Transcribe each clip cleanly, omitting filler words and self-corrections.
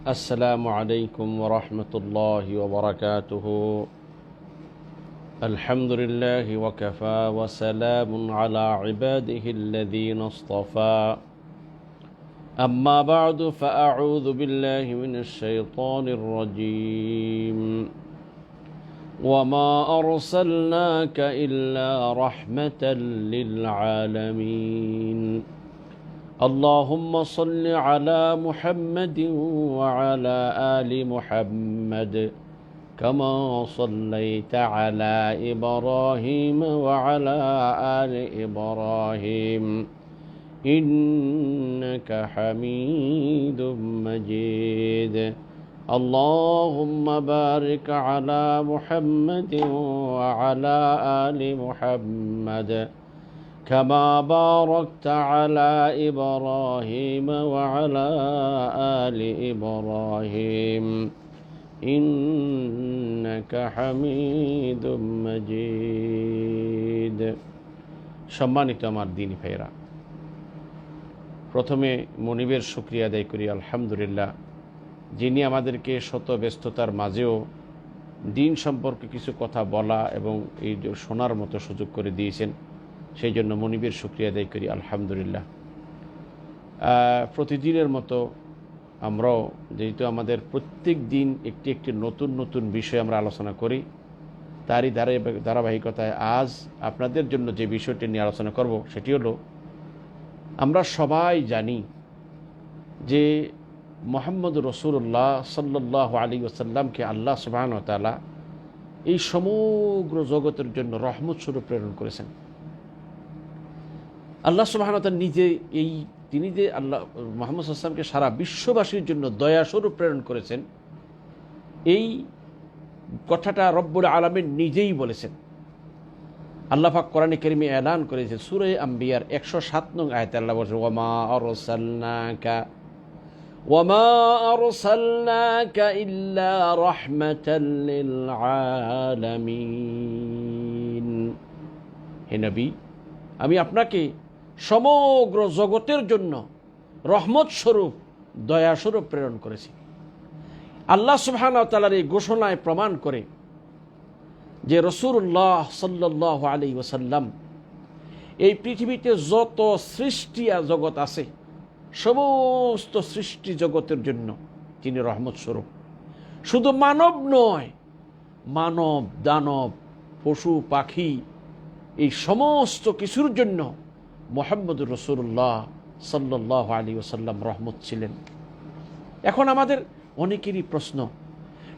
السلام عليكم ورحمة الله وبركاته. الحمد لله وكفى وسلام على عباده الذين اصطفى. أما بعد فأعوذ بالله من الشيطان الرجيم. وما أرسلناك إلا رحمة للعالمين. اللهم صل على محمد وعلى آل محمد كما صليت على إبراهيم وعلى آل إبراهيم إنك حميد مجيد. اللهم بارك على محمد وعلى آل محمد كما باركت على إبراهيم وعلى آل إبراهيم إنك حميد مجيد. সম্মানিত আমার দ্বীনী ভাইরা, প্রথমে মনিবের শুকরিয়া আদায় করি আলহামদুলিল্লাহ, যিনি আমাদেরকে শত ব্যস্ততার মাঝেও দিন সম্পর্কে কিছু কথা বলা এবং এই শোনার মতো সুযোগ করে দিয়েছেন। সেই জন্য মনিবের শুকরিয়া আদায় করি আলহামদুলিল্লাহ। প্রতিদিনের মতো আমরাও যেহেতু আমাদের প্রত্যেক দিন একটি একটি নতুন নতুন বিষয় আমরা আলোচনা করি, তারই ধারাবাহিকতায় আজ আপনাদের জন্য যে বিষয়টি নিয়ে আলোচনা করব সেটি হলো, আমরা সবাই জানি যে মুহাম্মদ রাসূলুল্লাহ সাল্লাল্লাহু আলাইহি ওয়াসাল্লামকে আল্লাহ সুবহানাহু ওয়া তাআলা এই সমগ্র জগতের জন্য রহমত স্বরূপ প্রেরণ করেছেন। আল্লাহ সুবহানাহু ওয়া তাআলা নিজে তিনি যে আল্লাহ মুহাম্মদ সাল্লাল্লাহু আলাইহি ওয়াসাল্লামকে সারা বিশ্ববাসীর জন্য দয়া স্বরূপ প্রেরণ করেছেন, এই কথাটা রব্বুল আলামিন নিজেই বলেছেন। আল্লাহ পাক কোরআনে কারিমে এলান করেছেন, সূরা আম্বিয়ার 107 নং আয়াতে আল্লাহ বলেছেন, ওয়ামা আরসালনাকা ইল্লা রাহমাতাল লিল আলামিন। হে নবী, আমি আপনাকে সমগ্র জগতের জন্য রহমত স্বরূপ দয়া স্বরূপ প্রেরণ করেছি। আল্লাহ সুবহানাহু ওয়া তাআলার এই ঘোষণায় প্রমাণ করে যে রাসূলুল্লাহ সাল্লাল্লাহু আলাইহি ওয়াসাল্লাম এই পৃথিবীতে যত সৃষ্টি জগৎ আছে, সমস্ত সৃষ্টি জগতের জন্য তিনি রহমত স্বরূপ। শুধু মানব নয়, মানব দানব পশু পাখি এই সমস্ত কিছুর জন্য মুহাম্মদুর রাসূলুল্লাহ সাল্লাল্লাহু আলাইহি ওয়াসাল্লাম রহমত ছিলেন। এখন আমাদের অনেকেরই প্রশ্ন,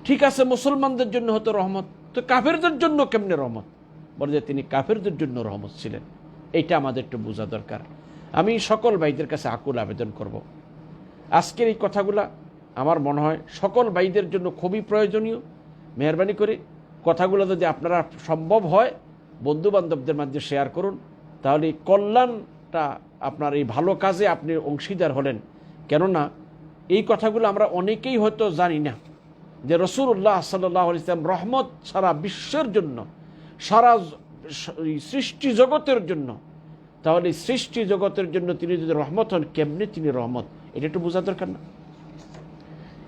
ঠিক আছে মুসলমানদের জন্য হতো রহমত, তো কাফেরদের জন্য কেমনে রহমত? বলে যে তিনি কাফেরদের জন্য রহমত ছিলেন। এইটা আমাদের একটু বোঝা দরকার। আমি সকল ভাইদের কাছে আকুল আবেদন করব, আজকের এই কথাগুলা আমার মনে হয় সকল ভাইদের জন্য খুবই প্রয়োজনীয়। মেহরবানি করে কথাগুলো যদি আপনারা সম্ভব হয় বন্ধু বান্ধবদের মধ্যে শেয়ার করুন, তাহলে এই কল্যাণটা আপনার এই ভালো কাজে আপনি অংশীদার হলেন। কেননা এই কথাগুলো আমরা অনেকেই হয়তো জানি না যে রাসূলুল্লাহ সাল্লাল্লাহু আলাইহি ওয়াসাল্লাম রহমত সারা বিশ্বের জন্য, সারা সৃষ্টি জগতের জন্য। তাহলে সৃষ্টি জগতের জন্য তিনি যদি রহমত হন, কেমনে তিনি রহমত, এটা একটু বোঝা দরকার না?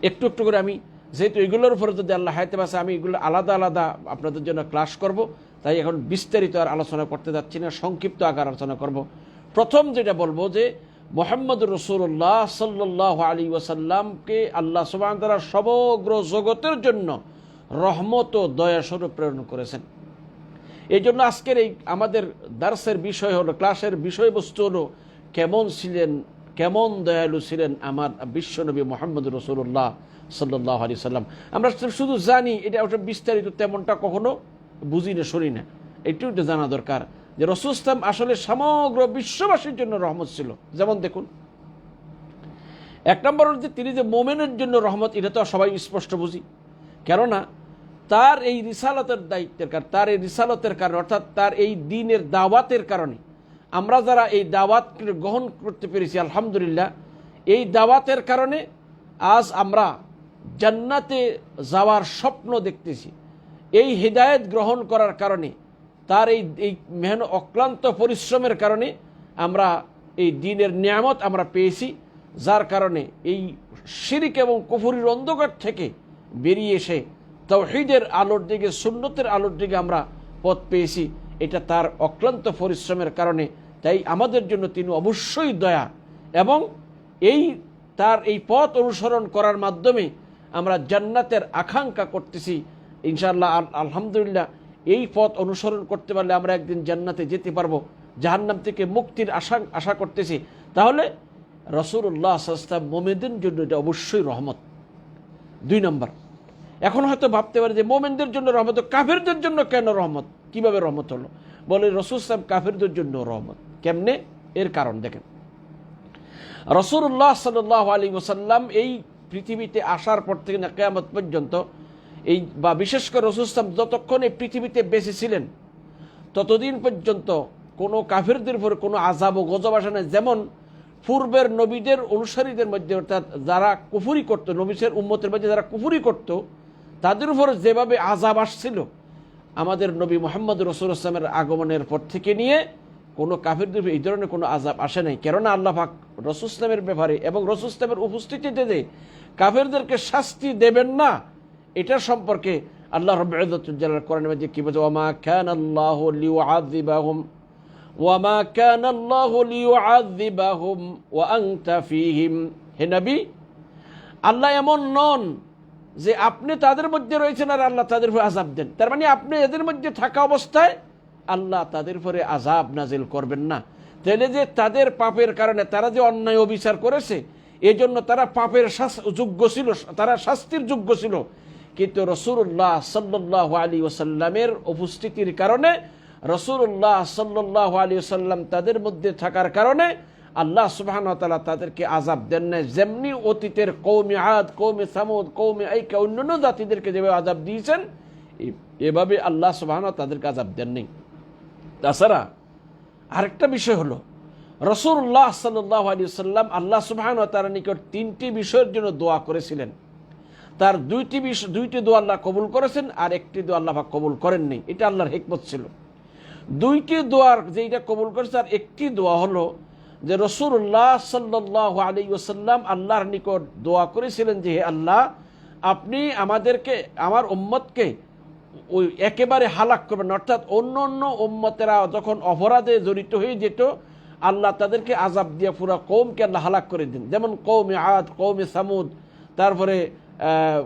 একটু একটু করে আমি, যেহেতু এগুলোর উপরে যদি আল্লাহ হায়াতে বাঁচে, আমি এগুলো আলাদা আলাদা আপনাদের জন্য ক্লাস করব, তাই এখন বিস্তারিত আর আলোচনা করতে যাচ্ছি না, সংক্ষিপ্ত আকার আলোচনা করব। প্রথম যেটা বলবো যে মুহাম্মদুর রাসূলুল্লাহ সাল্লাল্লাহু আলাইহি ওয়াসাল্লামকে আল্লাহ সুবহানাহু ওয়া তাআলা সমগ্র জগতের জন্য রহমত ও দয়া স্বরূপ প্রেরণ করেছেন। এই জন্য আজকের এই আমাদের দার্সের বিষয় হলো, ক্লাসের বিষয়বস্তু হলো, কেমন ছিলেন, কেমন দয়ালু ছিলেন আমার বিশ্বনবী মুহাম্মদুর রাসূলুল্লাহ সাল্লাল্লাহু আলাইহি ওয়াসাল্লাম। আমরা শুধু জানি, এটা ওটা বিস্তারিত তেমনটা কখনো বুঝি না, শুনি না। এটাও তো জানা দরকার যে রাসূল সাল্লাল্লাহু আলাইহি ওয়াসাল্লাম আসলে সমগ্র বিশ্ববাসীর জন্য রহমত ছিল। যেমন দেখুন, এক নম্বর হচ্ছে তিনি যে মুমিনের জন্য রহমত, এটা তো সবাই স্পষ্ট বুঝি। কেননা তার এই রিসালাতের দায়িত্বের কারণে, তার এই রিসালাতের কারণে, অর্থাৎ তার এই দ্বীনের দাওয়াতের কারণে আমরা যারা এই দাওয়াতকে গ্রহণ করতে পেরেছি আলহামদুলিল্লাহ, এই দাওয়াতের কারণে আজ আমরা জান্নাতে যাওয়ার স্বপ্ন দেখতেছি। এই হিদায়াত গ্রহণ করার কারণে, তার এই অক্লান্ত পরিশ্রমের কারণে আমরা এই দ্বীনের নিয়ামত আমরা পেয়েছি। যার কারণে এই শিরিক এবং কুফরির অন্ধকার থেকে বেরিয়ে এসে তাওহীদের আলোর দিকে, সুন্নতের আলোর দিকে আমরা পথ পেয়েছি। এটা তার অক্লান্ত পরিশ্রমের কারণে। তাই আমাদের জন্য তিনি অবশ্যই দয়া, এবং তার এই পথ অনুসরণ করার মাধ্যমে আমরা জান্নাতের আকাঙ্ক্ষা করতেছি ইনশাআল্লাহ। আলহামদুলিল্লাহ, এই পথ অনুসরণ করতে পারলে আমরা একদিন জান্নাতে যেতে পারবো, জাহান্নাম থেকে মুক্তির আশা করতেছি। তাহলে রাসূলুল্লাহ সাল্লাল্লাহু আলাইহি ওয়াসাল্লাম মুমিনদের জন্য এটা অবশ্যই রহমত। 2 নম্বর, এখন হয়তো ভাবতে পারে যে মুমিনদের জন্য রহমত, কাফেরদের জন্য কেন রহমত? কিভাবে রহমত হলো? বলে রাসূল সাল্লাল্লাহু আলাইহি ওয়াসাল্লাম কাফেরদের জন্য রহমত। কেমনে? এর কারণ দেখেন, রাসূলুল্লাহ সাল্লাল্লাহু আলাইহি ওয়াসাল্লাম এই পৃথিবীতে আসার পর থেকে না কিয়ামত পর্যন্ত, বা বিশেষ করে রাসূল সাল্লাল্লাহু আলাইহি ওয়াসাল্লাম যতক্ষণ এই পৃথিবীতে বেঁচে ছিলেন ততদিন পর্যন্ত কোনো কাফেরদের উপরে কোনো আযাব ও গজব আসে না। যেমন পূর্বের নবীদের অনুসারীদের মধ্যে, অর্থাৎ যারা কুফরি করতো, নবীদের উম্মতের মধ্যে যারা কুফরি করতো, তাদের উপর যেভাবে আযাব আসছিল, আমাদের নবী মুহাম্মদ রাসূলুল্লাহ সাল্লাল্লাহু আলাইহি ওয়াসাল্লামের আগমনের পর থেকে নিয়ে কোনো কাফেরদের এই ধরনের কোনো আযাব আসে নাই। কেননা আল্লাহ পাক রাসূল সাল্লামের ব্যাপারে এবং রাসূল সাল্লামের উপস্থিতিতে যে কাফেরদেরকে শাস্তি দেবেন না, এটা সম্পর্কে আল্লাহ রাব্বুল ইজ্জতুল জালাল কোরআনের মধ্যে কি বলছে, ওয়ামা কানাল্লাহু লিউআযিবাহুম ওয়ামা কানাল্লাহু লিউআযিবাহুম ওয়া আনতা ফীহিম। হে নবী, আল্লাহ এমন নন যে আপনি তাদের মধ্যে রয়েছেন আর আল্লাহ তাদের উপর আযাব দেন। তার মানে আপনি এদের মধ্যে থাকা অবস্থায় আল্লাহ তাদের উপরে আযাব নাজিল করবেন না। তাহলে যে তাদের পাপের কারণে তারা যে অন্যায় অবিচার করেছে, এজন্য তারা পাপের যোগ্য ছিল, তারা শাস্তির যোগ্য ছিল। কিন্তু রাসূলুল্লাহ সাল্লাল্লাহু আলাইহি ওয়াসাল্লামের উপস্থিতির কারণে, রাসূলুল্লাহ সাল্লাল্লাহু আলাইহি ওয়াসাল্লাম তাদের মধ্যে থাকার কারণে আল্লাহ সুবহানাহু ওয়া তাআলা তাদেরকে আযাব দেন না। যেমনি অতীতের কওমে আদ, কওমে সামুদ, কওমে আইকা, অন্যান্য জাতিদেরকে যেভাবে আযাব দিয়েছেন, এভাবে আল্লাহ সুবহানাহু ওয়া তাআলা তাদেরকে আযাব দেন নাই। তাছাড়া আরেকটা বিষয় হলো, রাসূলুল্লাহ সাল্লাল্লাহু আলাইহি ওয়াসাল্লাম আল্লাহ সুবহানাহু ওয়া তাআলার নিকট 3টি বিষয়ের জন্য দোয়া করেছিলেন। তার 2টি দোয়া আল্লাহ কবুল করেছেন, আর একটি দোয়া আল্লাহ পাক কবুল করেননি। এটা আল্লাহর হিকমত ছিল। 2টি দোয়ার যেটা কবুল করেছে, আর একটি দোয়া হলো যে রাসূলুল্লাহ সাল্লাল্লাহু আলাইহি ওয়াসাল্লাম আল্লাহর নিকট দোয়া করেছিলেন যে, হে আল্লাহ, আপনি আমাদেরকে, আমার উম্মতকে ওই একেবারে হালাক করবেন। অর্থাৎ অন্য অন্য উম্মতেরা যখন অপরাধে জড়িত হয়ে যেত, আল্লাহ তাদেরকে আযাব দিয়ে পুরো কওমকে আল্লাহ হালাক করে দিন। যেমন কওমে আদ, কওমে সামুদ, তারপরে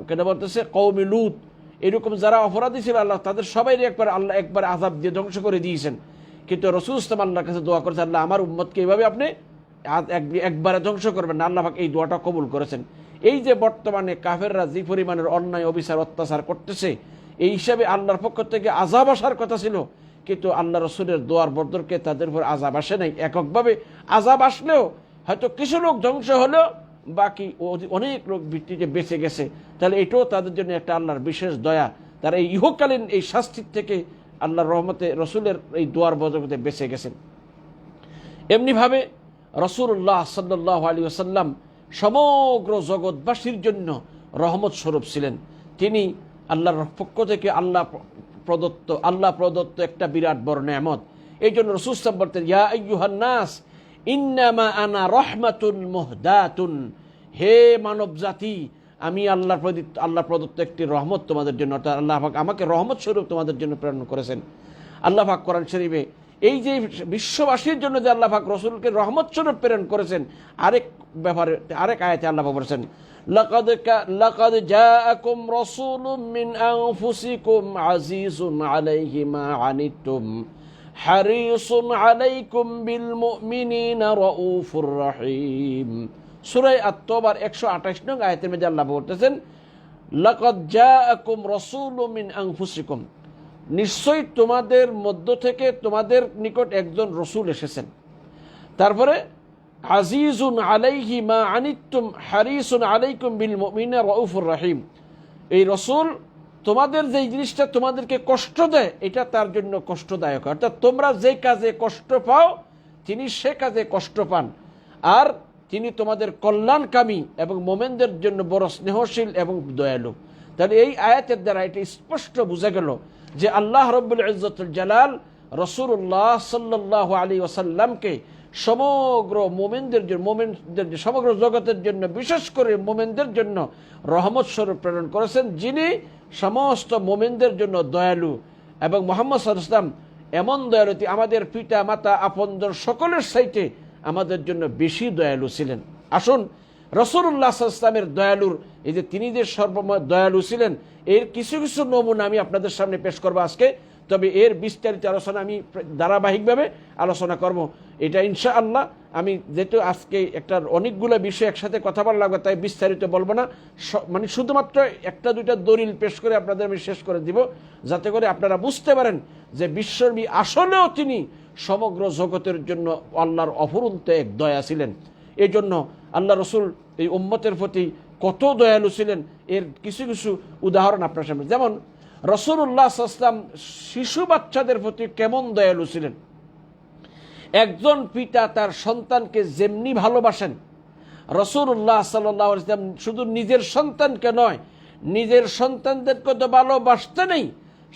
কেন বলতেছে কওমে লূত, এরকম যারা অপরাধী ছিল আল্লাহ তাদের সবাই একবার আযাব দিয়ে ধ্বংস করে দিয়েছেন। কিন্তু রাসূল সাল্লাল্লাহু আলাইহি ওয়াসাল্লাম আল্লাহর কাছে দোয়া করেছেন, আল্লাহ আমার উম্মতকে এইভাবে আপনি একবারে ধ্বংস করবেন না। আল্লাহ পাক এই দোয়াটা কবুল করেছেন। এই যে বর্তমানে কাফেররা যে পরিমাণের অন্যায় অবিচার অত্যাচার করতেছে, এই হিসাবে আল্লাহর পক্ষ থেকে আযাব আসার কথা ছিল, কিন্তু আল্লাহ রাসূলের দোয়ার বদলকে তাদের উপর আযাব আসে নাই। এককভাবে আযাব আসলেও হয়তো কিছু লোক ধ্বংস হলেও বাকি অনেক লোক ভিত্তিতে বেঁচে গেছে। তাহলে এটাও তাদের জন্য একটা আল্লাহর বিশেষ দয়া। তারা এই ইহকালীন এই শাস্তির থেকে আল্লাহর রহমতে রাসূলের এই দোয়ার বদলতে বেঁচে গেছেন। এমনিভাবে রাসূলুল্লাহ সাল্লাল্লাহু আলাইহি ওয়াসাল্লাম সমগ্র জগৎবাসীর জন্য রহমত স্বরূপ ছিলেন। তিনি আল্লাহর পক্ষ থেকে আল্লাহ প্রদত্ত একটা বিরাট বড় নেয়ামত। এই জন্য রাসূল সাল্লাল্লাহু আলাইহি ওয়াসাল্লাম বলতেন, ইয়া আইয়ুহান নাস ইন্নামা আনা রাহমাতুন মুহদাতুন। হে মানব জাতি, আমি আল্লাহ প্রদত্ত একটি রহমত তোমাদের জন্য, অর্থাৎ আল্লাহ পাক আমাকে রহমত স্বরূপ তোমাদের জন্য প্রেরণ করেছেন। আল্লাহ পাক কোরআন শরীফে এই যে বিশ্ববাসীর জন্য যে আল্লাহ পাক রাসূলকে রহমত স্বরূপ প্রেরণ করেছেন, আরেক আয়াতে আল্লাহ পাক বলেছেন, লাকাদ জাআকুম রাসূলুম মিন আনফুসিকুম আজিজুন আলাইহি মা আনিতুম হারিসুন আলাইকুম বিল মুমিনিনা রাউফুর রহিম। সূরা আত-তাওবার 128 নং আয়াতের মধ্যে আল্লাহ বলতেছেন, লাকাদ জাআকুম রাসূলুম মিন আনফুসিকুম, নিশ্চয়ই তোমাদের মধ্য থেকে তোমাদের নিকট একজন রাসূল এসেছেন। তারপরে আজিজুন আলাইহি মা আনিতুম হারিসুন আলাইকুম বিল মুমিনিনা রাউফুর রহিম। এই রাসূল তোমাদের যে জিনিসটা তোমাদেরকে কষ্ট দেয়, এটা তার জন্য কষ্টদায়ক। অর্থাৎ তোমরা যে কাজে কষ্ট পাও, তিনি সে কাজে কষ্ট পান। আর তিনি তোমাদের কল্যাণকামী এবং মোমেনদের জন্য বড় স্নেহশীল এবং দয়ালু। তাহলে এই আয়াতের দ্বারা এটা স্পষ্ট বোঝা গেল যে আল্লাহ রাব্বুল ইজ্জতুল জালাল রাসূলুল্লাহ সাল্লাল্লাহু আলাইহি ওয়াসাল্লামকে সমগ্র মোমেনদের জন্য, সমগ্র জগতের জন্য, বিশেষ করে মোমেনদের জন্য রহমত স্বরূপ প্রেরণ করেছেন, যিনি সমস্ত মোমেনদের জন্য দয়ালু। এবং মুহাম্মদ সাল্লাল্লাহু আলাইহি ওয়াসাল্লাম এমন দয়ালু, আমাদের পিতা মাতা আপনজন সকলের চাইতে আমাদের জন্য বেশি দয়ালু ছিলেন। আসুন রাসূলুল্লাহ সাল্লাল্লাহু আলাইহি ওয়াসাল্লামের দয়ালুর, এই যে তিনি যে সর্বময় দয়ালু ছিলেন, এর কিছু কিছু নমুনা আমি আপনাদের সামনে পেশ করবো আজকে। তবে এর বিস্তারিত আলোচনা আমি ধারাবাহিকভাবে আলোচনা করব। এটা ইনশাআল্লাহ আমি যেহেতু আজকে একটা অনেকগুলো বিষয় একসাথে কথা বলা লাগবে, তাই বিস্তারিত বলবো না, মানে শুধুমাত্র একটা দুইটা দলিল পেশ করে আপনাদের আমি শেষ করে দিব, যাতে করে আপনারা বুঝতে পারেন যে বিশ্বনবী আসলেও তিনি সমগ্র জগতের জন্য আল্লাহর অফুরন্ত এক দয়া ছিলেন। এই জন্য আল্লাহ রসুল এই উম্মতের প্রতি কত দয়ালু ছিলেন এর কিছু কিছু উদাহরণ আপনার সামনে। যেমন রাসূলুল্লাহ সাল্লাল্লাহু আলাইহি ওয়াসাল্লাম শিশু বাচ্চাদের প্রতি কেমন দয়ালু ছিলেন। একজন পিতা তার সন্তানকে যেমনি ভালোবাসেন, রাসূলুল্লাহ সাল্লাল্লাহু আলাইহি ওয়াসাল্লাম শুধু নিজের সন্তানকে নয়, নিজের সন্তানদেরকে তো ভালোবাসতে নেই,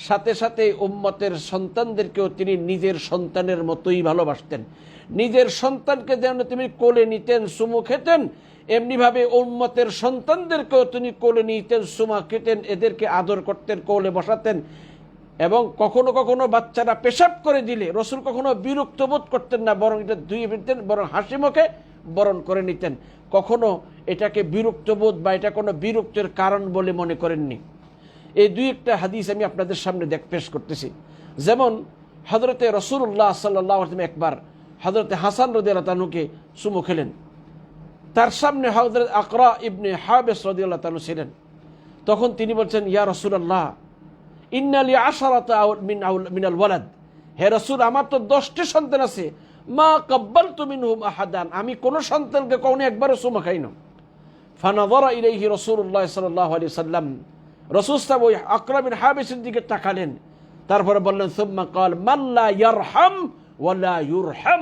সাথে সাথে উম্মতের সন্তানদেরকেও তিনি নিজের সন্তানের মতোই ভালোবাসতেন। নিজের সন্তানকে যেন তিনি কোলে নিতেন, চুমু খেতেন, এমনিভাবে উম্মতের সন্তানদেরকেও তিনি কোলে নিতেন, চুমা খেতেন, এদেরকে আদর করতেন, কোলে বসাতেন। এবং কখনো কখনো বাচ্চারা পেশাব করে দিলে রসুল কখনো বিরক্ত বোধ করতেন না, বরং এটা ধুয়ে ফেলতেন, বরং হাসি মুখে বরণ করে নিতেন। কখনো এটাকে বিরক্ত বোধ বা এটা কোনো বিরক্তের কারণ বলে মনে করেননি। এই দুই একটা হাদিস আমি আপনাদের সামনে পেশ করতেছি। যেমন হযরতে রাসূলুল্লাহ সাল্লাল্লাহু আলাইহি ওয়াসাল্লাম একবার হযরতে হাসান রাদিয়াল্লাহু তাআলাকে চুমু খেলেন। তার সামনে হযরত আকরা ইবনে হাবিস রাদিয়াল্লাহু তাআলা ছিলেন। তখন তিনি বলছেন, ইয়া রাসূলুল্লাহ ইন্না লি আশারাতা মিনাল ওয়ালাদ, হে রাসূল আমার তো 10টি সন্তান আছে, মা কাব্বালতু মিনহুম আহাদান, আমি কোন সন্তানকে কখনো একবারও চুমু খাই না। ফানাযারা ইলাইহি রাসূলুল্লাহ সাল্লাল্লাহু আলাইহি ওয়াসাল্লাম, রাসূল সাহেব ওই আকরা বিন হাবিসের দিকে তাকালেন, তারপরে বললেন সুম্মা ক্বাল মান লা ইয়ারহাম ওয়া লা ইউরহাম,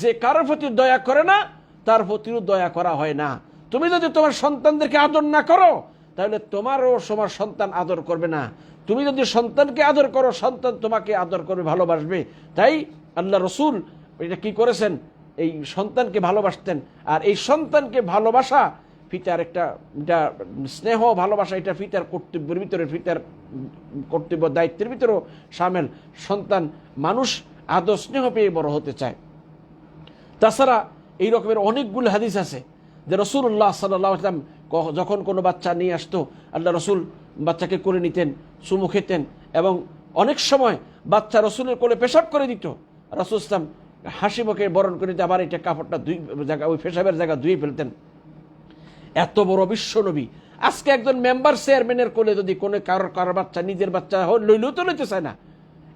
যে কারোর প্রতি দয়া করে না তার প্রতিও দয়া করা হয় না। তুমি যদি তোমার সন্তানদেরকে আদর না করো তাহলে তোমারও তোমার সন্তান আদর করবে না। তুমি যদি সন্তানকে আদর করো, সন্তান তোমাকে আদর করবে, ভালোবাসবে। তাই আল্লাহ রসুল এটা কি করেছেন, এই সন্তানকে ভালোবাসতেন। আর এই সন্তানকে ভালোবাসা পিতার একটা স্নেহ ভালোবাসা, এটা পিতার কর্তব্যের ভিতরে, পিতার কর্তব্য দায়িত্বের ভিতরেও সামিল। সন্তান মানুষ আদর স্নেহ পেয়ে বড় হতে চায়। তাছাড়া এই রকমের অনেকগুলো হাদিস আছে যে রাসূলুল্লাহ সাল্লাল্লাহু আলাইহি ওয়াসাল্লাম যখন কোনো বাচ্চা নিয়ে আসতো, আল্লাহ রসুল বাচ্চাকে কোলে নিতেন, চুমু খেতেন, এবং অনেক সময় বাচ্চা রসুলের কোলে পেশাব করে দিত, রাসূল ইসলাম হাসি মুখে বরণ করে দিতে, আবার এটা কাপড়টা ওই পেশাবের জায়গা ধুয়ে ফেলতেন। এত বড় বিশ্ব নবী আজকে একজন মেম্বার চেয়ারম্যানের কোলে যদি কোনো কারোর বাচ্চা, নিজের বাচ্চা লইলেও তো লইতে চায় না।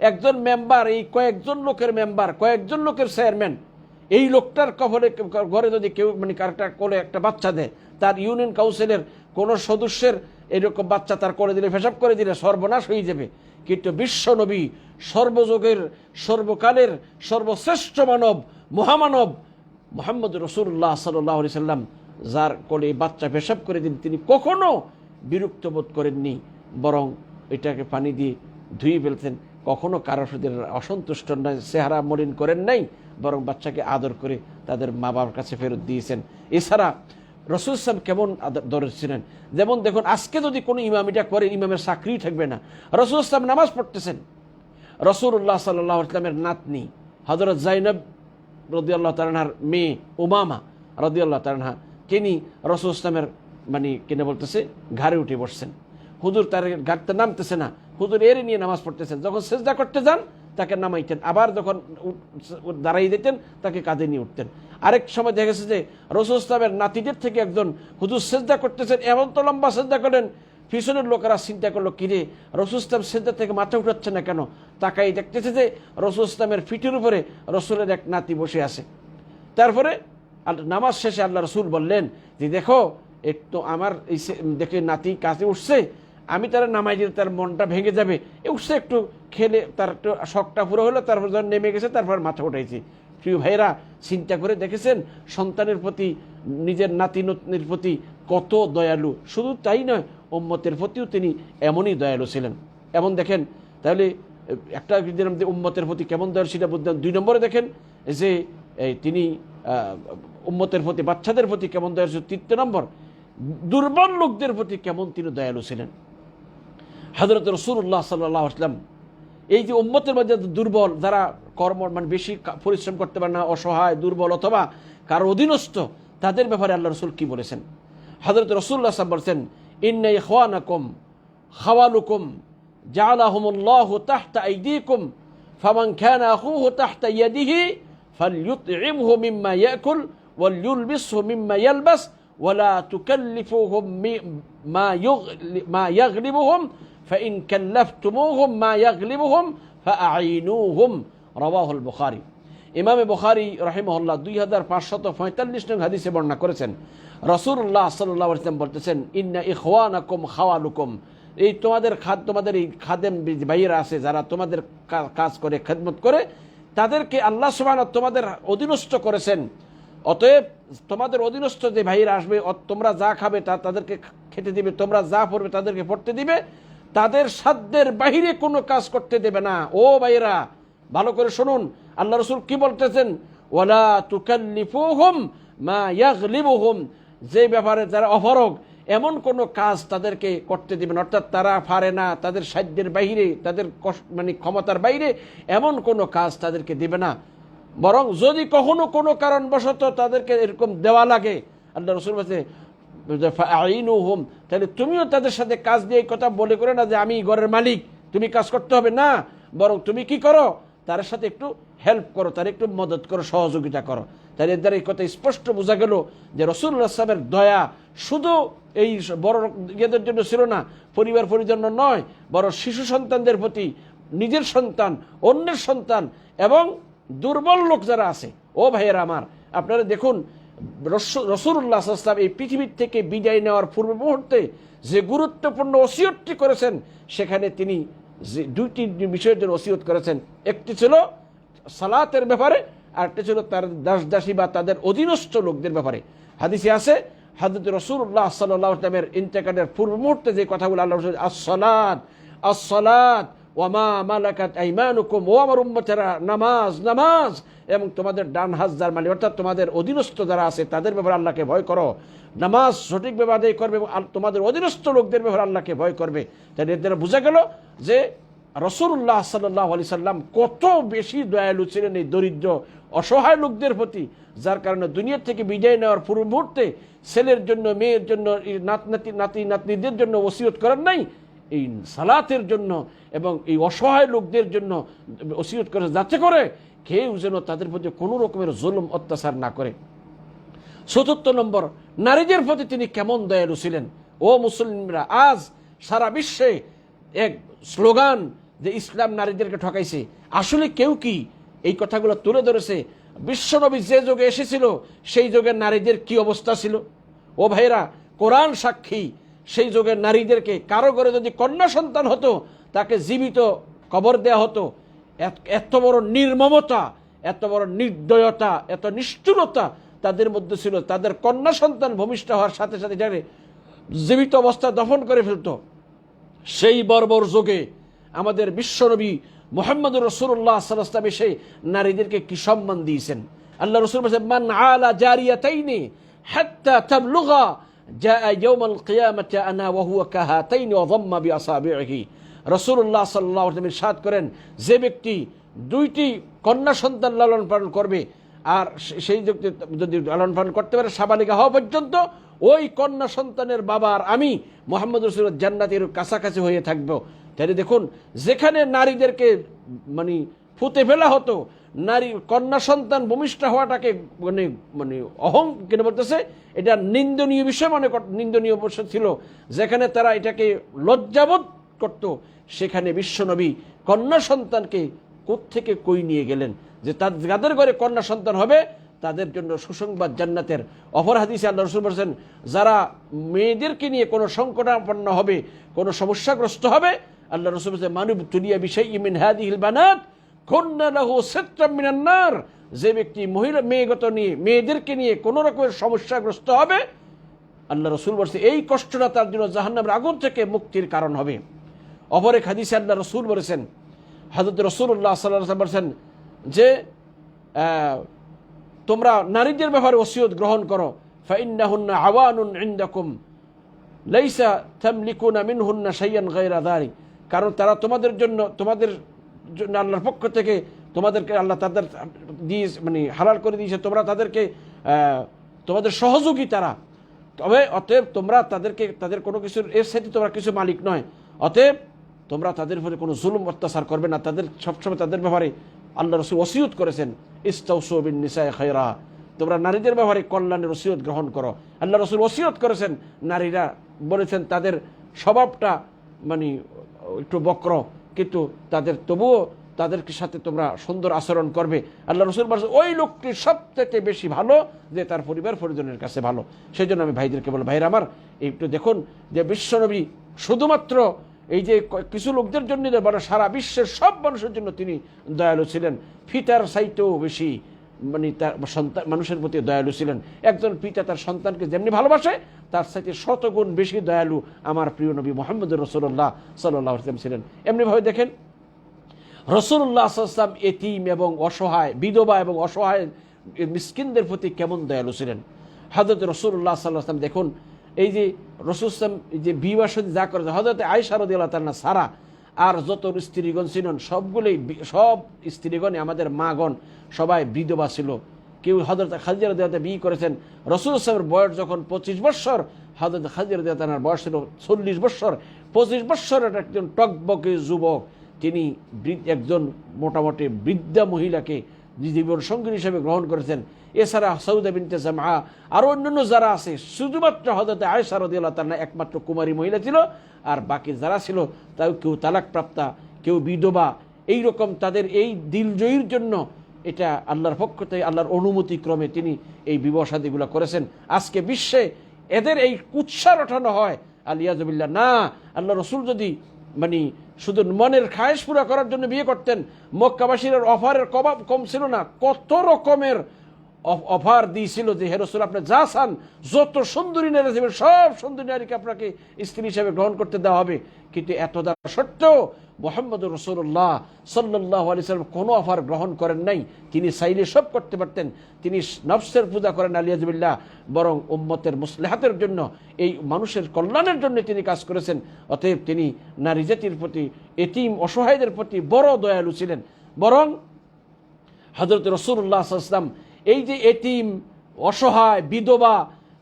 একজন মেম্বার, এই কয়েকজন লোকের মেম্বার, কয়েকজন লোকের চেয়ারম্যান, এই লোকটার ঘরে যদি কেউ কারটা কোলে একটা বাচ্চা দেয়, তার ইউনিয়ন কাউন্সিলের কোন সদস্যের এরকম বাচ্চা তার কোলে দিলে, পেশাব করে দিলে সর্বনাশ হয়ে যাবে। কিন্তু বিশ্ব নবী, সর্বযুগের সর্বকালের সর্বশ্রেষ্ঠ মানব, মহামানব মুহাম্মদ রাসূলুল্লাহ সাল্লাল্লাহু আলাইহি ওয়াসাল্লাম, যার কোলে বাচ্চা পেশাব করে দিন, তিনি কখনো বিরক্ত বোধ করেননি, বরং এটাকে পানি দিয়ে ধুয়ে ফেলতেন। কখনো কারোর সাথে অসন্তুষ্ট নয়, চেহারা মলিন করেন নাই, বরং বাচ্চাকে আদর করে তাদের মা বাবার কাছে ফেরত দিয়েছেন। এছাড়া রাসূল সাহেব কেমন দরদ ছিলেন। যেমন দেখুন, আজকে যদি কোনো ইমাম এটা করে, ইমামের চাকরি থাকবে না। রাসূল সাহেব নামাজ পড়তেছেন, রাসূলুল্লাহ সাল্লাল্লাহু আলাইহি ওয়াসাল্লামের নাতনি হযরত জাইনব রাদিয়াল্লাহু তাআলা আনহার মেয়ে উমামা রাদিয়াল্লাহু তাআলা আনহা, তিনি রাসূল ইসলামের কিনে বলতেছে ঘাড়ে উঠে বসছেন। হুজুর তার ঘাটতে নামতেছে না, হুজুর এর নিয়ে নামাজ পড়তেছেন। যখন সেজদা করতে যান তাকে নামাইতেন, আবার যখন দাঁড়াই দিতেন তাকে কাঁধে নিয়ে উঠতেন। আরেক সময় দেখা গেছে যে রাসূল ইসলামের নাতিদের থেকে একজন হুজুর সেজদা করতেছেন, এমন তো লম্বা সেজদা করেন, পিছনের লোকেরা চিন্তা করলো, কিরে রাসূল ইসলাম সেজদা থেকে মাথা উঠাচ্ছে না কেন? তাকাই দেখতেছে যে রাসূল ইসলামের পিঠের উপরে রাসূলের এক নাতি বসে আছে। তারপরে নামাজ শেষে আল্লাহ রসুল বললেন যে দেখো, একটু আমার এই দেখে নাতি কাছে উঠছে, আমি তারা নামাই দিলে তার মনটা ভেঙে যাবে, উঠছে একটু খেলে তার একটু শখটা পুরো হলো, তারপর যখন নেমে গেছে তারপর মাথা উঠাইছি। প্রিয় ভাইরা, চিন্তা করে দেখেছেন সন্তানের প্রতি, নিজের নাতি নাতনির প্রতি কত দয়ালু। শুধু তাই নয়, উম্মতের প্রতিও তিনি এমনই দয়ালু ছিলেন। এমন দেখেন, তাহলে একটা উম্মতের প্রতি কেমন দয়ালু সেটা বুঝলেন। 2 নম্বরে দেখেন যে তিনি উম্মতের প্রতি, বাচ্চাদের প্রতি কেমন দয়ালু ছিলেন। 3 নম্বর, দুর্বল লোকদের প্রতি কেমন তিনি দয়ালু ছিলেন। হযরত রাসূলুল্লাহ সাল্লাল্লাহু আলাইহি ওয়াসাল্লাম এই যে উম্মতের মধ্যে দুর্বল, যারা মানে বেশি পরিশ্রম করতে পারে না, অসহায়, দুর্বল অথবা কারো অধীনস্থ, তাদের ব্যাপারে আল্লাহ রসুল কি বলেছেন। হযরত রাসূলুল্লাহ সাল্লাল্লাহু আলাইহি ওয়াসাল্লাম বলেছেন, ইন্না ইখওয়ানাকুম খাওয়ালুকুম জাআলাহুমুল্লাহু তাহতা আইদিকুম ফামান কানা আখুহু তাহতা ইয়াদিহি ফালইউত'ইমহু মিম্মা ইয়াকুল ওয়ালইউলবিসহু মিম্মা ইয়ালবাস ওয়ালা তুকাল্লিফুহুম মা ইয়াগলিবুহুম ফাইন কাল্লাফতুমুহুম মা ইয়াগলিবুহুম ফাআইনুহুম। রাওয়াহুল বুখারী। ইমামে বুখারী রাহিমাহুল্লাহ 2545 নং হাদিসে বর্ণনা করেছেন, রাসূলুল্লাহ সাল্লাল্লাহু আলাইহি ওয়াসাল্লাম বলতেছেন, ইন্না ইখওয়ানাকুম খাওয়ালুকুম, এই তোমাদের এই খাদেম ভাইয়েরা আছে যারা তোমাদের কাজ করে, খেদমত করে, তাদেরকে আল্লাহ সুবহানাহু তোমাদের অধীনস্থ করেছেন। অতএব তোমাদের অধীনস্থ যে ভাইয়েরা আসবে, তোমরা যা খাবে তা তাদেরকে খেতে দিবে, তোমরা যা পড়বে তাদেরকে পড়তে দিবে, তাদের সাধ্যের বাহিরে কোনো কাজ করতে দেবে না। ও ভাইয়েরা ভালো করে শুনুন, আল্লাহ রাসূল কি বলতেছেন, ওয়ালা তুকাল্লিফুহুম মা ইয়াগলিবুহুম, যে ব্যাপারে যারা অপারগ এমন কোনো কাজ তাদেরকে করতে দিবেন, অর্থাৎ তারা পারে না, তাদের সাধ্যের বাইরে, তাদের মানে ক্ষমতার বাইরে এমন কোনো কাজ তাদেরকে দিবে না। বরং যদি কখনো কোনো কারণবশত তাদেরকে এরকম দেওয়া লাগে, আল্লাহ রাসূল বলছে ফাআইনুহুম, তাহলে তুমিও তাদের সাথে কাজ দিয়ে এই কথা বলে করে না যে আমি ঘরের মালিক, তুমি কাজ করতে হবে না, বরং তুমি কি করো, তার সাথে একটু হেল্প করো, তার একটু মদত করো, সহযোগিতা করো। তাহলে এর দ্বারা এই কথা স্পষ্ট বোঝা গেল যে রাসূলুল্লাহ সাল্লাল্লাহু আলাইহি ওয়াসাল্লামের দয়া শুধু এই বড় ইয়েদের জন্য ছিল না, পরিবার পরিজন্য নয়, বড় শিশু সন্তানদের প্রতি, নিজের সন্তান, অন্যের সন্তান এবং দুর্বল লোক যারা আছে। ও ভাইয়েরা আমার, আপনারা দেখুন রাসূলুল্লাহ সাল্লাল্লাহু আলাইহি ওয়াসাল্লাম এই পৃথিবীর থেকে বিদায় নেওয়ার পূর্ব মুহূর্তে যে গুরুত্বপূর্ণ ওসিয়তটি করেছেন, সেখানে তিনি যে 2টি বিষয়ের জন্য ওসিয়ত করেছেন। একটি ছিল সালাতের ব্যাপারে, আর একটি ছিল তার দাস দাসী বা তাদের অধীনস্থ লোকদের ব্যাপারে। হাদিসে আছে, হযরত রাসূলুল্লাহ সাল্লাল্লাহু আলাইহি ওয়াসাল্লামের ইন্তেকালের পূর্ব মুহূর্তে যে কথাগুলো আল্লাহ রাসূল, আসসালাত আসসালাত ওয়া মা মালাকাত আইমানুকুম, ও আমার উম্মতেরা নামাজ নামাজ, এবং তোমাদের ডান হাত যার মালিক, অর্থাৎ তোমাদের অধীনস্থ যারা আছে তাদের ব্যাপারে আল্লাহকে ভয় করো, নামাজ সঠিকভাবে আদায় করবে এবং তোমাদের অধীনস্থ লোকদের ব্যাপারে আল্লাহকে ভয় করবে। তাই এর দ্বারা বোঝা গেল যে রাসূলুল্লাহ সাল্লাল্লাহু আলাইহি সাল্লাম কত বেশি দয়ালু ছিলেন এই দরিদ্র অসহায় লোকদের প্রতি, যার কারণে দুনিয়ার থেকে বিদায় নেওয়ার পূর্ব মুহূর্তে ছেলের জন্য, মেয়ের জন্য, নাতি নাতনিদের জন্য ওসিয়ত করেন নাই, এই সালাতের জন্য এবং এই অসহায় লোকদের জন্য ওসিয়ত করে, যাতে করে কেউ যেন তাদের প্রতি কোনো রকমের জুলুম অত্যাচার না করে। ৪থ নম্বর, নারীদের প্রতি তিনি কেমন দয়ালু ছিলেন। ও মুসলিমরা, আজ সারা বিশ্বে এক স্লোগান যে ইসলাম নারীদেরকে ঠকাইছে, আসলে কেউ কি এই কথাগুলো তুলে ধরেছে? বিশ্বনবী যে যুগে এসেছিল সেই যুগের নারীদের কি অবস্থা ছিল? ও ভাইরা, কোরআন সাক্ষী, সেই যুগের নারীদেরকে কারো ঘরে যদি কন্যা সন্তান হতো, তাকে জীবিত কবর দেয়া হতো। এত বড় নির্মমতা, এত বড় নির্দয়তা, এত নিষ্ঠুরতা তাদের মধ্যে ছিল। তাদের কন্যা সন্তান ভূমিষ্ঠ হওয়ার সাথে সাথে যারে জীবিত অবস্থা দফন করে ফেলত। সেই বর্বর যুগে আমাদের বিশ্বনবী মুহাম্মদুর রাসূলুল্লাহ সাল্লাল্লাহু আলাইহি ওয়াসাল্লাম সেই নারীদেরকে কি সম্মান দিয়েছেন। আল্লাহ রাসূল বলেছেন, মান আলা জারিয়াতাইনি হাত্তা তাবলুগা জাআ ইয়াউমাল কিয়ামাতি আনা ওয়া হুয়া কাহাতাইনি ওয়া যাম্মা বিআসাবিহি। রাসূলুল্লাহ সাল্লাল্লাহু আলাইহি ওয়াসাল্লাম ইরশাদ করেন, যে ব্যক্তি 2টি কন্যা সন্তান লালন পালন করবে, আর সেই যদি লালন পালন করতে পারে সাবালিকা হওয়া পর্যন্ত, ওই কন্যা সন্তানের বাবার আমি মুহাম্মদ রাসূলুল্লাহ জান্নাতের কাছাকাছি হয়ে থাকবো। তাহলে দেখুন, যেখানে নারীদেরকে মানে ফুতে ফেলা হতো, নারী কন্যা সন্তান ভূমিষ্ঠ হওয়াটাকে মানে কেন বলতেছে, এটা নিন্দনীয় বিষয় নিন্দনীয় বিষয় ছিল, যেখানে তারা এটাকে লজ্জাবোধ করত, সেখানে বিশ্বনবী কন্যা সন্তানকে কোত্থেকে কই নিয়ে গেলেন, যে যাদের ঘরে কন্যা সন্তান হবে তাদের জন্য সুসংবাদ জান্নাতের। অপর হাদিসে আল্লাহ রাসূল বলেছেন, যারা মেয়েদেরকে নিয়ে কোনো সংকটাপন্ন হবে, কোনো সমস্যাগ্রস্ত হবে, আল্লাহ রাসূল বলেছেন, মানব তুলিয়া বিশাইইন মিন হাদিহিল বানাত কুন্না লাহু সিত্রাম মিনান নার, যে ব্যক্তি মেয়েদেরকে নিয়ে কোনো রকমের সমস্যাগ্রস্ত হবে, আল্লাহ রাসূল বলেছেন এই কষ্টটা তার জন্য জাহান্নামের আগুন থেকে মুক্তির কারণ হবে। অপর এক হাদিসে আল্লাহ রাসূল বলেছেন, হযরত রাসূলুল্লাহ সাল্লাল্লাহু আলাইহি ওয়াসাল্লাম বলেছেন যে তোমরা নারীদের ব্যাপারে ওসিয়ত গ্রহণ করো, ফাইন্নাহুন্না আওয়ানুন ইনদাকুম লাইসা তামলিকুনা মিনহুন্না শাইয়ান গায়রা যালিক, কারণ তারা তোমাদের জন্য আল্লাহর পক্ষ থেকে তোমাদেরকে আল্লাহ তাদের দিয়ে মানে হালাল করে দিয়েছে, তোমরা তাদেরকে তোমাদের সহযোগী তারা, তবে অতএব তোমরা তাদের কোনো কিছুর এর সাথে তোমরা কিছু মালিক নয়, অতএব তোমরা তাদের উপরে কোনো জুলুম অত্যাচার করবে না। তাদের সবসময় তাদের ব্যাপারে আল্লাহ রাসূল ওসিয়ত করেছেন, ইস্তাউসু বিন নিসায়ে খায়রা, তোমরা নারীদের ব্যাপারে কল্যাণের ওসিয়ত গ্রহণ করো। আল্লাহ রাসূল ওসিয়ত করেছেন, নারীরা বলেছেন তাদের স্বভাবটা মানে একটু বক্র, কিন্তু তবুও তাদেরকে সাথে তোমরা সুন্দর আচরণ করবে। আল্লাহ রাসূল বলেছেন ওই লোকটি সবথেকে বেশি ভালো যে তার পরিবার পরিজনের কাছে ভালো। সেই জন্য আমি ভাইদেরকে বলি, ভাইরা আমার একটু দেখুন যে বিশ্বনবী শুধুমাত্র এই যে কিছু লোকদের জন্য বড়, সারা বিশ্বের সব মানুষের জন্য তিনি দয়ালু ছিলেন। পিতার চাইতেও বেশি মানে তার সন্তান মানুষের প্রতি দয়ালু ছিলেন। একজন পিতা তার সন্তানকে যেমনি ভালোবাসে তার সাথে শতগুণ বেশি দয়ালু আমার প্রিয় নবী মুহাম্মদুর রাসূলুল্লাহ সাল্লাল্লাহু আলাইহি ওয়াসাল্লাম ছিলেন। এমনিভাবে দেখেন রাসূলুল্লাহ সাল্লাল্লাহু আলাইহি ওয়াসাল্লাম এতিম এবং অসহায়, বিধবা এবং অসহায় মিসকিনদের প্রতি কেমন দয়ালু ছিলেন। হযরত রাসূলুল্লাহ সাল্লাল্লাহু আলাইহি ওয়াসাল্লাম দেখুন এই যে রাসূল সাল্লাল্লাহু আলাইহি ওয়াসাল্লাম যে বিবাহ যা করে, হযরত আয়েশা রাদিয়াল্লাহু তাআলা সারা আর যত স্ত্রীগণ ছিলেন সব স্ত্রীগণে আমাদের মাগণ সবাই বিধবা ছিল। কেউ হযরত খাদিজা রাদিয়াল্লাহু তাআলা বিয়ে করেছেন, রাসূল সাল্লাল্লাহু আলাইহি ওয়াসাল্লামের বয়স যখন 25 বছর, হযরত খাদিজা রাদিয়াল্লাহু তাআলার বয়স ছিল 40 বছর। 25 বছরের একজন টকবকে যুবক তিনি একজন মোটামুটি বৃদ্ধা মহিলাকে জীবন সঙ্গী হিসেবে গ্রহণ করেছেন। এছাড়া সাউদা বিনতে জামআ আরও অন্যান্য যারা আছে, শুধুমাত্র হযরত আয়েশা রাদিয়াল্লাহু তাআলা একমাত্র কুমারী মহিলা ছিল, আর বাকি যারা ছিল তাও কেউ তালাকপ্রাপ্তা, কেউ বিধবা। এইরকম তাদের এই দিলজয়ীর জন্য এটা আল্লাহর পক্ষ থেকে আল্লাহর অনুমতি ক্রমে তিনি এই বিবাহ শাদীগুলো করেছেন। আজকে বিশ্বে এদের এই কুৎসা রটানো হয় আলিয়াযুবিল্লাহ। না, আল্লাহ রসুল যদি মানে শুধু মনের খায়েশ পুরা করার জন্য বিয়ে করতেন, মক্কাবাসীর অফারের কম ছিল না, কত রকমের অফার দিয়েছিল যে হে রাসূল আপনি যা চান, যত সুন্দরী নারী দেবেন সব সুন্দরী নারীকে আপনাকে স্ত্রী হিসেবে গ্রহণ করতে দেওয়া হবে। কিন্তু এত দ্বারা সত্ত্বেও মুহাম্মদুর রাসূলুল্লাহ সাল্লাল্লাহু আলাইহি ওয়াসাল্লাম কোনো অফার গ্রহণ করেন নাই। তিনি চাইলে সব করতে পারতেন। তিনি নফসের পূজা করেন আলিয়াযুবিল্লাহ, বরং উম্মতের মুসলিহাতের জন্য, এই মানুষের কল্যাণের জন্য তিনি কাজ করেছেন। অতএব তিনি নারী জাতির প্রতি, এতিম অসহায়দের প্রতি বড় দয়ালু ছিলেন। বরং হযরত রাসূলুল্লাহ সাল্লাল্লাহু আলাইহি ওয়াসাল্লাম এই যে এতিম অসহায় বিধবা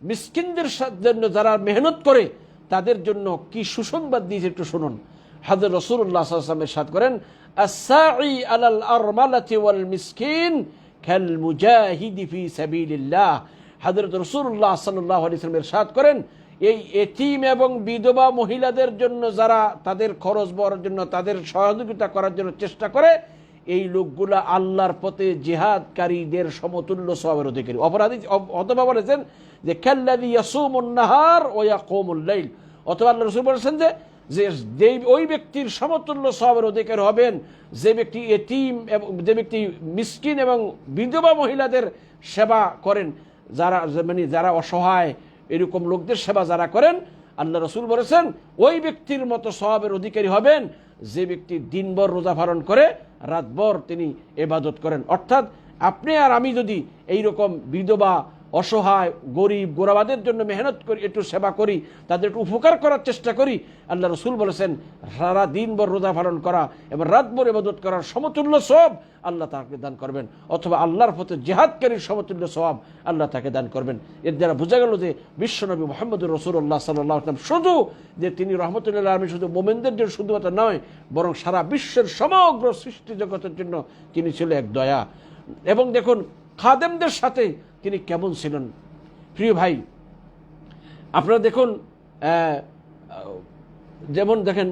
মিসকিনদের জন্য যারা মেহনত করে তাদের জন্য কি সুসংবাদ দিয়েছে একটু শুনুন। হযরত রাসূলুল্লাহ সাল্লাল্লাহু আলাইহি ওয়াসাল্লাম ইরশাদ করেন, আস-সাঈ আলাল আরমালাতি ওয়াল মিসকিন কাল মুজাহিদি ফি সাবিলিল্লাহ। হযরত রাসূলুল্লাহ সাল্লাল্লাহু আলাইহি ওয়াসাল্লাম ইরশাদ করেন, এই এতিম এবং বিধবা মহিলাদের জন্য যারা তাদের খরচ বহনের জন্য, তাদের সহযোগিতা করার জন্য চেষ্টা করে, এই লোকগুলা আল্লাহর পথে জিহাদকারীদের সমতুল্য সওয়াবের অধিকারী। অপরাধী অথবা বলেছেন যে কাল্লাযী ইয়াসুমুন নাহার ওয়া ইয়াকুমুল লাইল, অথবা আল্লাহ রাসূল বলেছেন যে ওই ব্যক্তির সমতুল্য সওয়াবের অধিকারী হবেন যে ব্যক্তি এতিম এবং যে ব্যক্তি মিসকিন এবং বিধবা মহিলাদের সেবা করেন, যারা অসহায় এরকম লোকদের সেবা যারা করেন। আল্লাহ রাসূল বলেছেন ওই ব্যক্তির মতো সওয়াবের অধিকারী হবেন যে ব্যক্তি দিনভর রোজা পালন করে, রাতভর তিনি ইবাদত করেন। অর্থাৎ আপনি আর আমি যদি এইরকম বিধবা অসহায় গরিব গোরাবাদের জন্য মেহনত করি, একটু সেবা করি, তাদের একটু উপকার করার চেষ্টা করি, আল্লাহ রাসূল বলেছেন সারা দিনভর রোজা পালন করা এবং রাতভর ইবাদত করার সমতুল্য সওয়াব আল্লাহ তাকে দান করবেন, অথবা আল্লাহর পথে জিহাদকারীর সমতুল্য সওয়াব আল্লাহ তাকে দান করবেন। এর দ্বারা বোঝা গেল যে বিশ্বনবী মুহাম্মদুর রাসূলুল্লাহ সাল্লাল্লাহু আলাইহি ওয়াসাল্লাম শুধু যে তিনি রাহমাতুল লিল আলামিন শুধু মুমিনদের জন্য শুধুমাত্র নয়, বরং সারা বিশ্বের সমগ্র সৃষ্টি জগতের জন্য তিনি ছিলেন এক দয়া। এবং দেখুন খাদেমদের সাথে তিনি কেমন ছিলেন। প্রিয় ভাই, আপনারা দেখুন যেমন দেখেন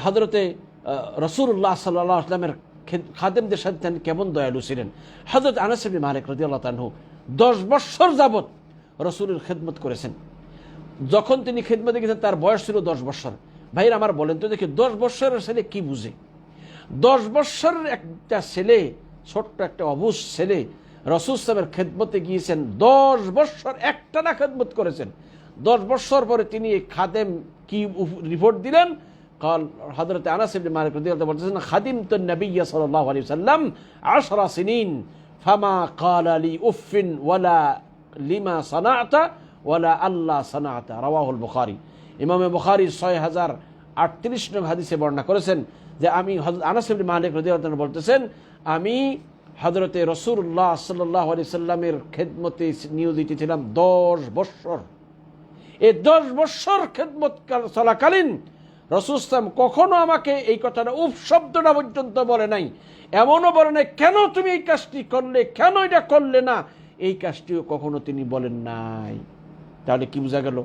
হযরতে রাসূলুল্লাহ সাল্লাল্লাহু আলাইহি ওয়াসাল্লামের খাদেমদের সাথে তিনি কেমন দয়ালু ছিলেন। হযরত আনাস ইবনে মালিক রাদিয়াল্লাহু তাআলা 10 বছর যাবত রাসূলের খেদমত করেছেন। যখন তিনি খেদমতে গেছেন তার বয়স ছিল 10 বছর। ভাইরা আমার বলেন তো দেখি 10 বছরের ছেলে কি বুঝে? 10 বছরের একটা ছেলে, ছোট্ট একটা অবুঝ ছেলে রাসূল সাল্লাল্লাহু আলাইহি খেদমতে গিয়েছেন, 10 বছর একটানা খেদমত করেছেন। 10 বছর পরে তিনি এই খাদেম কি রিপোর্ট দিলেন? قال হযরত আনাস ইবনে মালিক রাদিয়াল্লাহু তাআলা বলতেছেন, খাদিমতুন নবী সাল্লাল্লাহু আলাইহি ওয়াসাল্লাম 10 সিনিন ফামা ক্বালা লি উফিন ওয়ালা লিমা সানাতা ওয়ালা আল্লাহ সানাতা, রাওয়াহুল বুখারী। ইমামে বুখারী 6038 নং হাদিসে বর্ণনা করেছেন যে আমি আনাস ইবনে মালিক রাদিয়াল্লাহু আনহু বলতেছেন, আমি হযরতে রাসূলুল্লাহ সাল্লাল্লাহু আলাইহি সাল্লামের খেদমতে নিয়োজিত ছিলাম 10 বছর। এই 10 বছর খেদমত চলাকালীন রাসূল সাল্লাল্লাহু আলাইহি কখনো আমাকে এই কথাটা উফ শব্দটা পর্যন্ত বলে নাই, এমনও বলে নাই কেন তুমি এই কাজটি করলে, কেন এটা করলে না, এই কাজটিও কখনো তিনি বলেন নাই। তাহলে কি বোঝা গেল?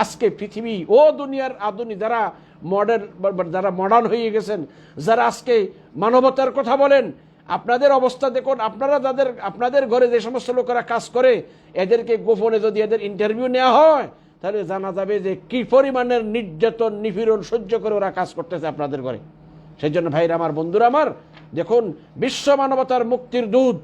আজকে পৃথিবী ও দুনিয়ার আধুনিক যারা মডার্ন হয়ে গেছেন, যারা আজকে মানবতার কথা বলেন, আপনাদের অবস্থা দেখুন। আপনারা আপনাদের ঘরে যে সমস্ত লোকেরা কাজ করে, এদেরকে গোপনে যদি এদের ইন্টারভিউ নেওয়া হয়, তাহলে জানা যাবে যে কি পরিমাণের নির্যাতন নিপীড়ন সহ্য করে ওরা কাজ করতেছে আপনাদের ঘরে। সেই জন্য ভাইরা আমার, বন্ধুরা আমার, দেখুন বিশ্ব মানবতার মুক্তির দূত,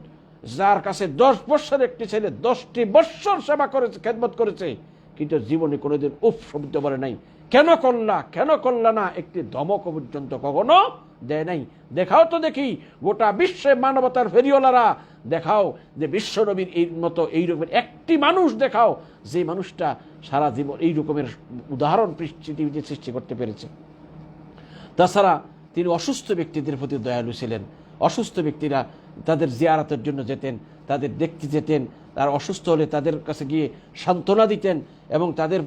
যার কাছে 10 বছর একটি ছেলে 10টি বছর সেবা করেছে, খেদমত করেছে, কিন্তু জীবনে কোনোদিন উফ শব্দ বলে নাই, কেন করলা না, একটি ধমক পর্যন্ত কখনো দেয় নাই। দেখাও তো দেখি গোটা বিশ্বে মানবতার ফেরিওয়ালারা, দেখাও যে বিশ্ব নবীর এই মতো এইরকমের একটি মানুষ দেখাও, যে মানুষটা সারা জীবন এই রকমের উদাহরণ পৃথিবীতে সৃষ্টি করতে পেরেছে। তাছাড়া তিনি অসুস্থ ব্যক্তিদের প্রতি দয়ালু ছিলেন। অসুস্থ ব্যক্তিরা তাদের জিয়ারতের জন্য যেতেন, তাদের দেখতে যেতেন, তারা অসুস্থ হলে তাদের কাছে গিয়ে সান্ত্বনা দিতেন এবং তাদের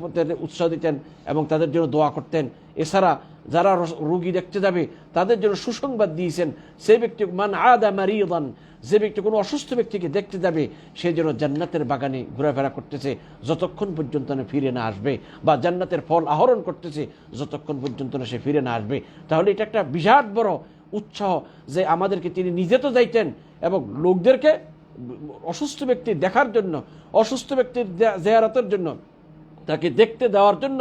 উৎসাহ দিতেন এবং তাদের জন্য দোয়া করতেন। এছাড়া যারা রোগী দেখতে যাবে তাদের জন্য সুসংবাদ দিয়েছেন, সেই ব্যক্তি মান আদা মারিদান, যে ব্যক্তি কোনো অসুস্থ ব্যক্তিকে দেখতে যাবে সে যেন জান্নাতের বাগানে ঘোরাফেরা করতেছে যতক্ষণ পর্যন্ত না ফিরে না আসবে, বা জান্নাতের ফল আহরণ করতেছে যতক্ষণ পর্যন্ত না সে ফিরে না আসবে। তাহলে এটা একটা বিরাট বড় উৎসাহ যে আমাদেরকে তিনি নিজে তো যাইতেন এবং লোকদেরকে অসুস্থ ব্যক্তি দেখার জন্য, অসুস্থ ব্যক্তির জিয়ারতের জন্য, তাকে দেখতে দেওয়ার জন্য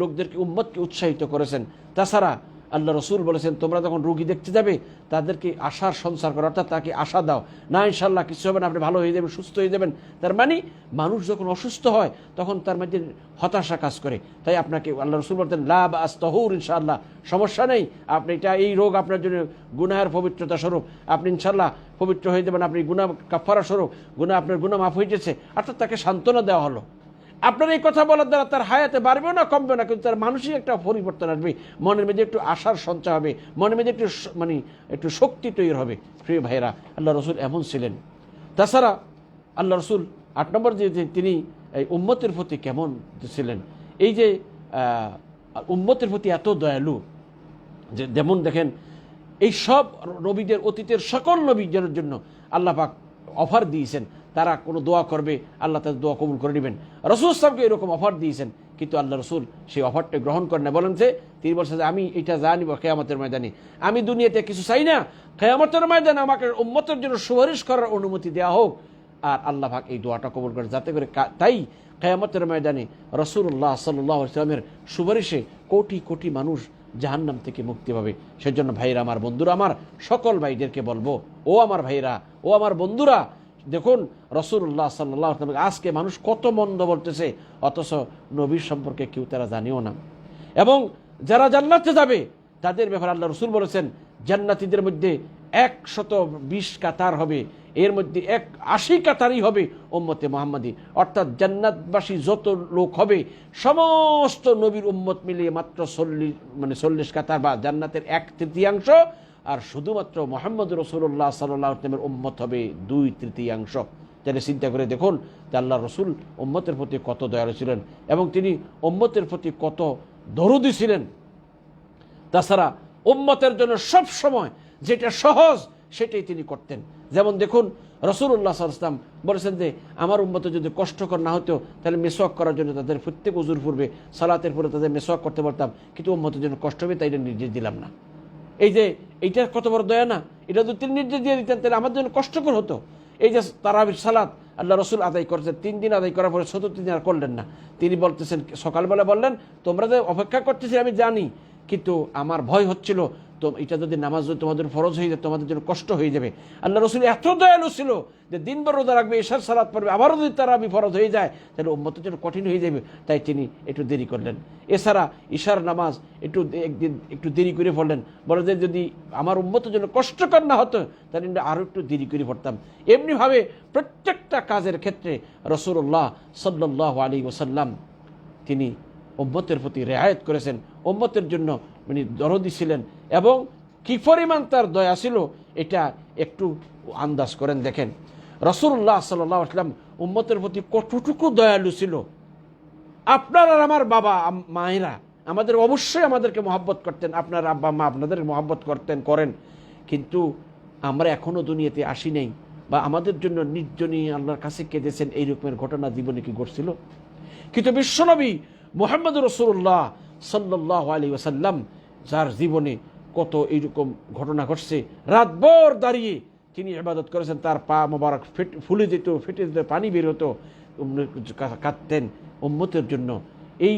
লোকদেরকে উম্মতকে উৎসাহিত করেছেন। তাছাড়া আল্লাহ রসুল বলেছেন, তোমরা যখন রোগী দেখতে যাবে তাদেরকে আশার সঞ্চার করো, অর্থাৎ তাকে আশা দাও, না ইনশাল্লাহ কিছু হবে না, আপনি ভালো হয়ে যাবেন, সুস্থ হয়ে যাবেন। তার মানে মানুষ যখন অসুস্থ হয় তখন তার মধ্যে হতাশা কাজ করে। তাই আপনাকে আল্লাহ রসুল বলতেন, লা বা'স তাহুর, ইনশাআল্লাহ সমস্যা নেই, আপনি এই রোগ আপনার জন্য গুনাহের পবিত্রতা স্বরূপ, আপনি ইনশাল্লাহ পবিত্র হয়ে যাবেন, আপনি গুনাহ কাফারা স্বরূপ, আপনার গুনাহ মাফ হয়ে গেছে। অর্থাৎ তাকে সান্ত্বনা দেওয়া হলো। আপনার এই কথা বলার দ্বারা তার হায়াতে বাড়বেও না কমবে না, কিন্তু তার মানসিক একটা পরিবর্তন আসবে, মনের মধ্যে একটু আশার সঞ্চার হবে, মনের মধ্যে একটু শক্তি তৈরি হবে। প্রিয় ভাইরা, আল্লাহ রসুল এমন ছিলেন। তাছাড়া আল্লাহ রসুল 8 নম্বর যে তিনি এই উম্মতের প্রতি কেমন ছিলেন, এই যে উম্মতের প্রতি এত দয়ালু, যে যেমন দেখেন এই সব নবীদের, অতীতের সকল নবীদের জন্য আল্লাহ পাক অফার দিয়েছেন, তারা কোনো দোয়া করবে আল্লাহ তাদের দোয়া কবুল করে নেবেন। রসুল সাহেবকে এরকম অফার দিয়েছেন, কিন্তু আল্লাহ রসুল সেই অফারটা গ্রহণ করেন না। বলেন যে তিনি বলছেন যে আমি এটা জানিব কিয়ামতের ময়দানে, আমি দুনিয়াতে কিছু চাই না, কিয়ামতের ময়দানে আমাকে উম্মতের জন্য সুপারিশ করার অনুমতি দেওয়া হোক। আর আল্লাহ পাক এই দোয়াটা কবুল করেন, যাতে করে তাই কিয়ামতের ময়দানে রাসূলুল্লাহ সাল্লাল্লাহু আলাইহি ওয়াসাল্লামের সুপারিশে কোটি কোটি মানুষ জাহান্নাম থেকে মুক্তি পাবে। সেজন্য ভাইরা আমার, বন্ধুরা আমার, সকল ভাইদেরকে বলবো, ও আমার ভাইরা, ও আমার বন্ধুরা, দেখুন রাসূলুল্লাহ সাল্লাল্লাহু আলাইহি ওয়াসাল্লাম, আজকে মানুষ কত মন্দ বলতেছে, অথচ নবীর সম্পর্কে কেউ তারা জানেও না। এবং যারা জান্নাতে যাবে তাদের ব্যাপারে আল্লাহ রসুল বলেছেন, জান্নাতীদের মধ্যে 120 কাতার হবে, এর মধ্যে 80 কাতারই হবে উম্মতে মুহাম্মাদী, অর্থাৎ জান্নাতবাসী যত লোক হবে সমস্ত নবীর উম্মত মিলিয়ে মাত্র 40 কাতার, বা জান্নাতের 1/3, আর শুধুমাত্র মুহাম্মদ রাসূলুল্লাহ সাল্লাল্লাহু আলাইহি ওয়াসাল্লামের উম্মত হবে 2/3। তাহলে চিন্তা করে দেখুন যে আল্লাহ রসুল উম্মতের প্রতি কত দয়ালু ছিলেন এবং তিনি উম্মতের প্রতি কত দরদি ছিলেন। তাছাড়া উম্মতের জন্য সব সময় যেটা সহজ সেটাই তিনি করতেন। যেমন দেখুন রাসূলুল্লাহ সাল্লাল্লাহু আলাইহি ওয়াসাল্লাম বলেছেন যে আমার উম্মতে যদি কষ্টকর না হতো তাহলে মেসওয়াক করার জন্য তাদের প্রত্যেক ওযুর পূর্বে, সালাতের পরে তাদের মেসওয়াক করতে বলতাম, কিন্তু উম্মতের জন্য কষ্ট হবে তাই এটা নির্দেশ দিলাম না। এই যে এইটা কত বড় দয়া না, এটা যদি তিনি নির্দেশ দিয়ে দিতেন তাহলে আমার জন্য কষ্টকর হতো। এই যে তারাবির সালাত আল্লাহ রসুল আদায় করেছেন, 3 দিন আদায় করার পরে 4th দিন আর করলেন না। তিনি বলতেছেন, সকালবেলা বললেন তোমরা যে অপেক্ষা করতেছি আমি জানি, কিন্তু আমার ভয় হচ্ছিল তো এটা যদি নামাজ যদি তোমাদের ফরজ হয়ে যায় তোমাদের জন্য কষ্ট হয়ে যাবে। আল্লাহ রসুল এত দয়ালু ছিল যে দিনভর রোজা রাখবে, এশার সালাত পড়বে, আবারও যদি তারাবি ফরজ হয়ে যায় তাহলে উম্মতের জন্য কঠিন হয়ে যাবে, তাই তিনি একটু দেরি করলেন। এছাড়া ঈশার নামাজ একদিন একটু দেরি করে পড়লেন, বলে যে যদি আমার উম্মতের জন্য কষ্টকর না হতো তাহলে আরও একটু দেরি করে পড়তাম। এমনিভাবে প্রত্যেকটা কাজের ক্ষেত্রে রাসূলুল্লাহ সাল্লাল্লাহু আলাইহি ওয়াসাল্লাম তিনি উম্মতের প্রতি রেয়ায়েত করেছেন, উম্মতের জন্য মানে দরদি ছিলেন, এবং কি পরিমাণ তার দয়া ছিল এটা একটু আন্দাজ করেন। দেখেন রাসূলুল্লাহ সাল্লাল্লাহু আলাইহি ওয়াসাল্লাম উম্মতের প্রতি কতটুকু দয়ালু ছিল। আপনার আর আমার বাবা মায়েরা আমাদের অবশ্যই আমাদেরকে মহব্বত করতেন, আপনার আব্বা মা আপনাদের মহব্বত করেন, কিন্তু আমরা এখনও দুনিয়াতে আসি নাই বা আমাদের জন্য নির্জনী আল্লাহর কাছে কেঁদেছেন, এই রকমের ঘটনা জীবনে কি ঘটছিল? কিন্তু বিশ্বনবী মুহাম্মদুর রাসূলুল্লাহ সাল্লাল্লাহু আলাইহি ওয়াসাল্লাম যার জীবনে কত এইরকম ঘটনা ঘটছে, রাতভর দাঁড়িয়ে তিনি ইবাদত করেছেন, তার পা মোবারক ফুলে যেত, ফেটে যেত, পানি বের হতো, কাঁদতেন উম্মতের জন্য, এই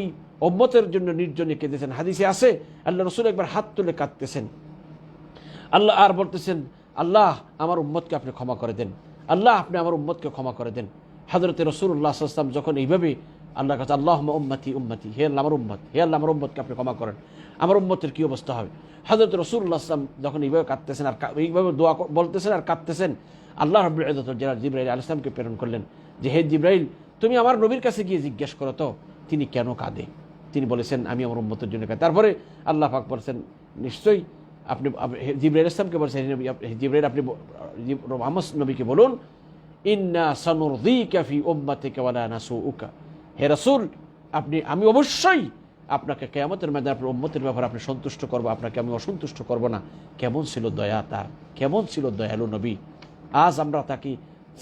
উম্মতের জন্য নির্জনে কেঁদেছেন। হাদিসে আছে আল্লাহ রসুল একবার হাত তুলে কাঁদতেছেন, আল্লাহ আর বলতেছেন আল্লাহ আমার উম্মতকে আপনি ক্ষমা করে দেন, আল্লাহ আপনি আমার উম্মতকে ক্ষমা করে দেন। হযরতে রাসূলুল্লাহ সাল্লাল্লাহু আলাইহি ওয়াসাল্লাম যখন এইভাবে আল্লাহর কাছে আল্লাহুম্মা উম্মতি উম্মতি, হে আল্লাহ আমার উম্মত, হে আল্লাহ আমার উম্মতকে আপনি ক্ষমা করেন, আমার উম্মতের কী অবস্থা হবে? হযরত রাসূলুল্লাহ সাল্লাল্লাহু আলাইহি ওয়াসাল্লাম যখন এইভাবে কাঁদতেছেন আর এইভাবে দোয়া বলতেছেন আর কাঁদতেছেন, আল্লাহ রাব্বুল ইজ্জত জিবরাইল আলাইহিস সালামকে প্রেরণ করলেন যে হে জিবরাইল তুমি আমার নবীর কাছে গিয়ে জিজ্ঞেস করো তো তিনি কেন কাঁদে। তিনি বলেছেন আমি আমার উম্মতের জন্য কাঁদি। তারপরে আল্লাহ পাক বলেছেন নিশ্চয়ই আপনি জিবরাইল আলাইহিস সালামকে বলেছেন জিবরাইল আপনি মুহাম্মদ নবীকে বলুন ইন্না সানুরযীকা ফি উম্মাতিকা ওয়ালা নাসুউকা, হে রাসূল আমি অবশ্যই আপনাকে কিয়ামতের ময়দানে আপনার উম্মতের ব্যাপারে আপনি সন্তুষ্ট করব, আপনাকে আমি অসন্তুষ্ট করব না। কেমন ছিল দয়া তার, কেমন ছিল দয়ালু নবী। আজ আমরা তাকে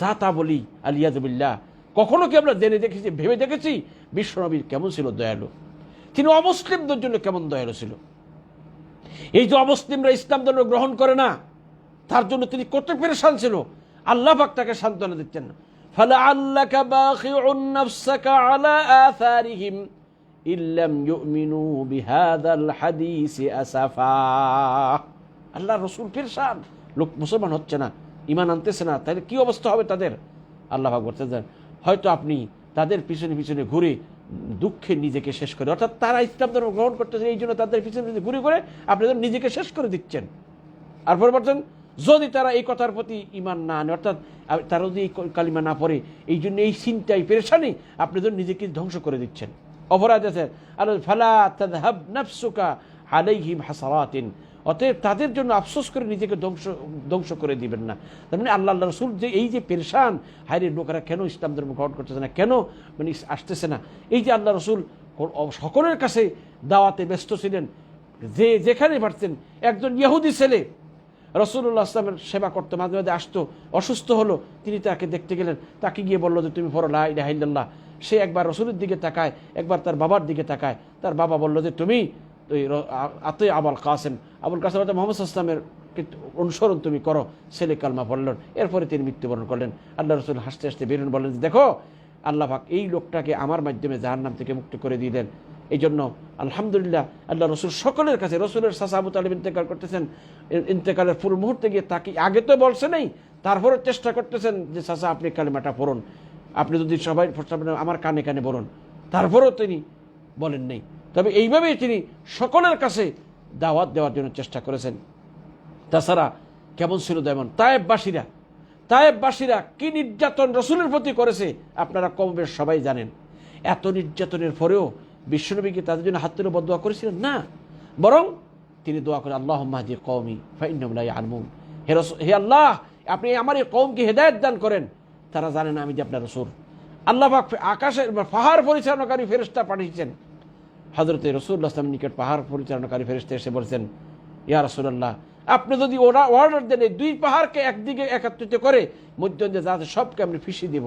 যা তা বলি আলিয়াযু বিল্লাহ, কখনো কি আমরা জেনে দেখেছি, ভেবে দেখেছি বিশ্বনবী কেমন ছিল দয়ালু? তিনি অমুসলিমদের জন্য কেমন দয়ালু ছিল। এই যে অমুসলিমরা ইসলাম ধর্ম গ্রহণ করে না তার জন্য তিনি কত পেরেশান ছিল, আল্লাহ পাক তাকে সান্ত্বনা দিচ্ছেন। ফালাআল্লাকা বাখিউন নাফসাকা আলা আথারিহিম ইল্লাম ইউমিনু বিহাযাল হাদিসি আসাফা। আল্লাহ রাসূল পেরেশান, লোক মুসলমান হচ্ছে না, ঈমান আনতেছে না, তাহলে কি অবস্থা হবে তাদের? আল্লাহ পাক বলতেছেন হয়তো আপনি তাদের পিছনে পিছনে ঘুরে দুঃখে নিজেকে শেষ করে, অর্থাৎ তারা ইসলাম ধর্ম গ্রহণ করতেছে এই জন্য তাদের পিছনে পিছনে ঘুরে ঘুরে আপনি নিজেকে শেষ করে দিচ্ছেন। আর পরে বলছেন যদি তারা এই কথার প্রতি ঈমান না আনে, অর্থাৎ তারা যদি এই কালিমা না পড়ে, এই জন্য এই চিন্তায় পেরেশানি আপনি যদি নিজেকে ধ্বংস করে দিচ্ছেন। অপরাধ আছে ফালা তাযহাব নাফসুকা আলাইহিম হাসারাতিন, অতএব তাদের জন্য আফসোস করে নিজেকে ধ্বংস করে দিবেন না। তার মানে আল্লাহ রাসূল যে এই যে পেরেশান, হায়রে লোকেরা কেন ইসলাম ধর্ম গ্রহণ করতেছে না, কেন মানে আসতেছে না, এই যে আল্লাহ রাসূল সকলের কাছে দাওয়াতে ব্যস্ত ছিলেন, যে যেখানে পারতেন। একজন ইহুদি ছেলে রাসূলুল্লাহ সাল্লাল্লাহু আলাইহি ওয়াসাল্লামের সেবা করতে মাঝে মাঝে আসতো, অসুস্থ হলো, তিনি তাকে দেখতে গেলেন, তাকে গিয়ে বললো যে তুমি পড়ো লা ইলাহা ইল্লাল্লাহ। সে একবার রাসূলের দিকে তাকায়, একবার তার বাবার দিকে তাকায়, তার বাবা বলল যে তুমি আতে আবুল কাসেম অর্থাৎ মুহাম্মদ সাল্লাল্লাহু আলাইহি ওয়াসাল্লামের অনুসরণ তুমি করো। ছেলে কালমা পড়লেন, এরপরে তিনি মৃত্যুবরণ করলেন। আল্লাহ রাসূল হাসতে হাসতে বেরোন, বললেন যে দেখো আল্লাহ পাক এই লোকটাকে আমার মাধ্যমে জাহান্নাম থেকে মুক্ত করে দিলেন। এই জন্য আলহামদুলিল্লাহ আল্লাহ রসুল সকলের কাছে, রসুলের চাচা আবু তালিব ইন্তেকাল করতেছেন, ইন্তেকালের পুরো মুহূর্তে গিয়ে তাকে আগে তো বলছে নেই, তারপরে চেষ্টা করতেছেন যে চাচা আপনি কালিমাটা পড়ুন, আপনি যদি সবাই আমার কানে কানে বলুন, তারপরেও তিনি বলেন নেই। তবে এইভাবেই তিনি সকলের কাছে দাওয়াত দেওয়ার জন্য চেষ্টা করেছেন। তাছাড়া কেমন ছিল যেমন তায়েববাসীরা কি নির্যাতন রসুলের প্রতি করেছে আপনারা কম বেশ সবাই জানেন। এত নির্যাতনের পরেও বিশ্বনবীকে তাদের জন্য হাত তুলে বদদোয়া করেছিলেন না, বরং তিনি দোয়া করেন আল্লাহুম্মা হাদি কওমি ফাইন্নাহুম লা ইয়ালামুন, হে আল্লাহ আপনি আমার এই কওমকে হেদায়েত দান করেন, তারা জানে না আমি যে আপনার রাসূল। আল্লাহ পাক আকাশের পাহাড় পরিচালনাকারী ফেরেশতা পাঠিয়েছেন হযরতে রাসূলুল্লাহ সাল্লাল্লাহু আলাইহি ওয়াসাল্লাম নিকট। পাহাড় পরিচালনাকারী ফেরেশতা এসে বলছেন ইয়া রাসূলুল্লাহ আপনি যদি ওরা অর্ডার দেন এই দুই পাহাড়কে একদিকে একত্রিত করে মধ্যে যা আছে সবকে আমি ফিসিয়ে দেব।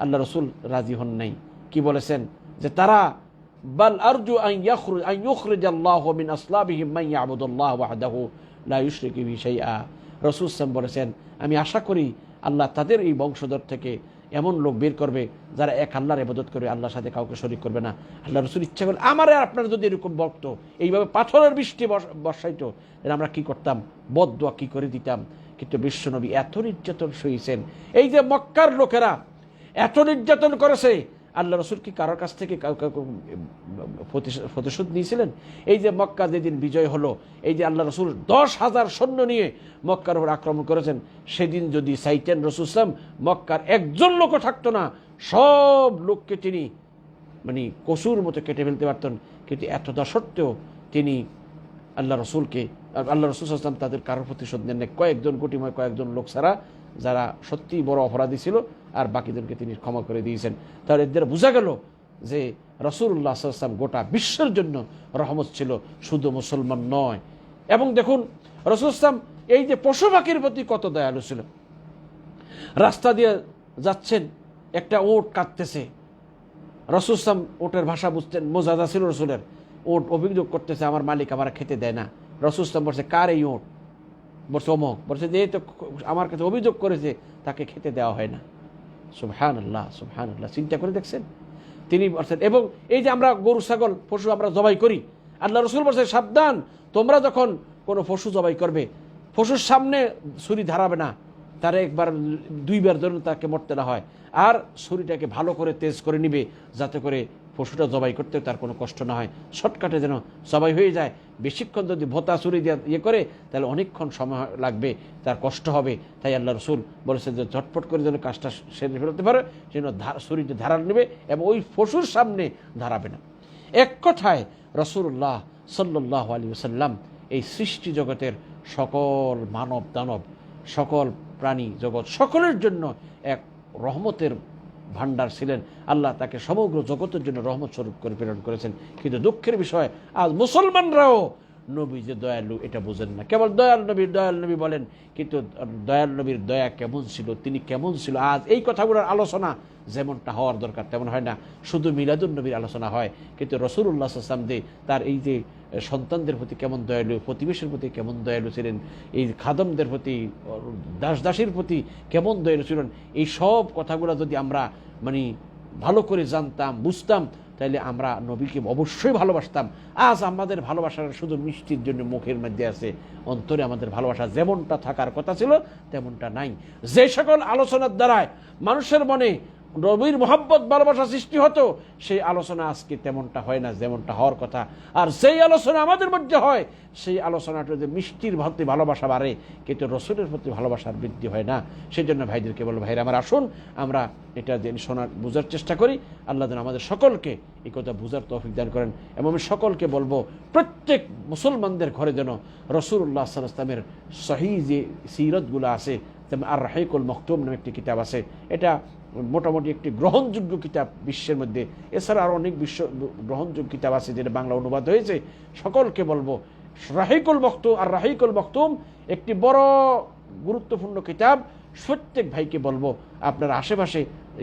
আল্লাহ রাসূল রাজি হন নাই, কি বলেছেন যে তারা বাল আরজু আন ইউখরিজাল্লাহু মিন আসলাবিহিম মান ইয়াবুদুল্লাহ ওয়াহদাহু লা ইউশরিকু বিহি শাইআ। রাসূল সাল্লাল্লাহু আলাইহি ওয়াসাল্লাম বলেছেন আমি আশা করি আল্লাহ তাদের এই বংশধর থেকে এমন লোক বের করবে যারা এক আল্লাহর ইবাদত করবে, আল্লাহর সাথে কাউকে শরীক করবে না। আল্লাহ রসুল ইচ্ছা করলে আমার আর আপনার যদি এরকম বক্ত এইভাবে পাথরের বৃষ্টি বর্ষাইতো, আমরা কি করতাম, বদদোয়া কি করে দিতাম। কিন্তু বিশ্বনবী এত নির্যাতন সহিছেন। এই যে মক্কার লোকেরা এত নির্যাতন করেছে, আল্লাহ রসুল কি কারোর কাছ থেকে প্রতিশোধ নিয়েছিলেন? এই যে মক্কা যেদিন বিজয় হলো, এই যে আল্লাহ রসুল 10,000 সৈন্য নিয়ে মক্কার উপর আক্রমণ করেছেন, সেদিন যদি চাইতেন রসুল ইসলাম, মক্কার একজন লোকও থাকতো না, সব লোককে তিনি মানে কসুর মতো কেটে ফেলতে পারতেন। কিন্তু এতটা সত্ত্বেও তিনি আল্লাহ রসুল ইসলাম তাদের কারোর প্রতিশোধ নেন না, কয়েকজন গুটিময় কয়েকজন লোক ছাড়া, যারা সত্যিই বড় অপরাধী ছিল, আর বাকিদেরকে তিনি ক্ষমা করে দিয়েছেন। তাহলে এদের বোঝা গেল যে রাসূলুল্লাহ সাল্লাল্লাহু আলাইহি ওয়াসাল্লাম গোটা বিশ্বের জন্য রহমত ছিল, শুধু মুসলমান নয়। এবং দেখুন রাসূল ইসলাম এই যে পশু পাখির প্রতি কত দয়ালু ছিল। রাস্তা দিয়ে যাচ্ছেন, একটা ওট কাঁদতেছে, রাসূল ইসলাম ওটের ভাষা বুঝতেন, মোজাদা ছিল রসুলের। ওট অভিযোগ করতেছে আমার মালিক আমার খেতে দেয় না। রাসূল ইসলাম বলছে কার এই ওট? বলছে অমক। বলছে যে এই তো আমার কাছে অভিযোগ করেছে, তাকে খেতে দেওয়া হয় না। সুবহানাল্লাহ, সুবহানাল্লাহ, চিন্তা করে দেখছেন তিনি বলছেন। এবং এই যে আমরা গরু ছাগল পশু আমরা জবাই করি, আল্লাহ রসুল বলছে সাবধান, তোমরা যখন কোনো পশু জবাই করবে, পশুর সামনে ছুরি ধারাবে না, তারা একবার দুইবার ধরে তাকে মরতে না হয়, আর ছুরিটাকে ভালো করে তেজ করে নিবে, যাতে করে পশুটা জবাই করতে তার কোনো কষ্ট না হয়, শর্টকাটে যেন জবাই হয়ে যায়। বেশিক্ষণ যদি ভোতা ছুরি দিয়ে ইয়ে করে, তাহলে অনেকক্ষণ সময় লাগবে, তার কষ্ট হবে। তাই আল্লাহ রসুল বলেছেন যে ঝটপট করে যেন কাজটা সেরে ফেলতে পারে, যেন ছুরিটা ধারা নেবে এবং ওই পশুর সামনে ধারাবে না। এক কথায় রাসূলুল্লাহ সাল্লাল্লাহু আলাইহি ওয়াসাল্লাম এই সৃষ্টি জগতের সকল মানব দানব, সকল প্রাণী জগৎ সকলের জন্য এক রহমতের ভান্ডার ছিলেন। আল্লাহ তাকে সমগ্র জগতের জন্য রহমত স্বরূপ করে প্রেরণ করেছেন। কিন্তু দুঃখের বিষয়, আজ মুসলমানরাও নবী যে দয়ালু এটা বোঝেন না। কেবল দয়াল নবী বলেন, কিন্তু দয়াল নবীর দয়া কেমন ছিল, তিনি কেমন ছিল, আজ এই কথাগুলোর আলোচনা যেমনটা হওয়ার দরকার তেমন হয় না। শুধু মিলাদুন নবীর আলোচনা হয়, কিন্তু রাসূলুল্লাহ সাল্লাল্লাহু আলাইহি ওয়াসাল্লাম তার এই যে সন্তানদের প্রতি কেমন দয়ালু, প্রতিবেশীর প্রতি কেমন দয়ালু ছিলেন, এই খাদমদের প্রতি, দাসীর প্রতি কেমন দয়ালু ছিলেন, এই সব কথাগুলো যদি আমরা মানে ভালো করে জানতাম, বুঝতাম, তাইলে আমরা নবীকে অবশ্যই ভালোবাসতাম। আজ আমাদের ভালোবাসাটা শুধু মিষ্টির জন্য মুখের মধ্যে আছে, অন্তরে আমাদের ভালোবাসা যেমনটা থাকার কথা ছিল তেমনটা নাই। যে সকল আলোচনার দ্বারায় মানুষের মনে নবীর মহব্বত ভালোবাসা সৃষ্টি হতো, সেই আলোচনা আজকে তেমনটা হয় না যেমনটা হওয়ার কথা। আর সেই আলোচনা আমাদের মধ্যে হয়, সেই আলোচনাটা যে মিষ্টির প্রতি ভালোবাসা বাড়ে, কিন্তু রসুলের প্রতি ভালোবাসার বৃদ্ধি হয় না। সেই জন্য ভাইদেরকে বলবো, ভাইরা আমার আসুন আমরা এটা শোনার বোঝার চেষ্টা করি। আল্লাহ যেন আমাদের সকলকে এই কথা বুঝার তৌফিক দান করেন। এবং আমি সকলকে বলবো, প্রত্যেক মুসলমানদের ঘরে যেন রাসূলুল্লাহ সাল্লাল্লাহু আলাইহি ওয়াসাল্লামের সহিহ যে সিরতগুলো আছে, যেমন আর রাহিকুল মখতুম নামে একটি কিতাব আছে, এটা মোটামুটি একটি গ্রহণযোগ্য কিতাব বিশ্বের মধ্যে। এছাড়া আরও অনেক গ্রহণযোগ্য কিতাব আছে যেটা বাংলা অনুবাদ হয়েছে। সকলকে বলবো রাহিকুল মখতুম একটি বড় গুরুত্বপূর্ণ কিতাব। প্রত্যেক ভাইকে বলবো আপনার আশেপাশে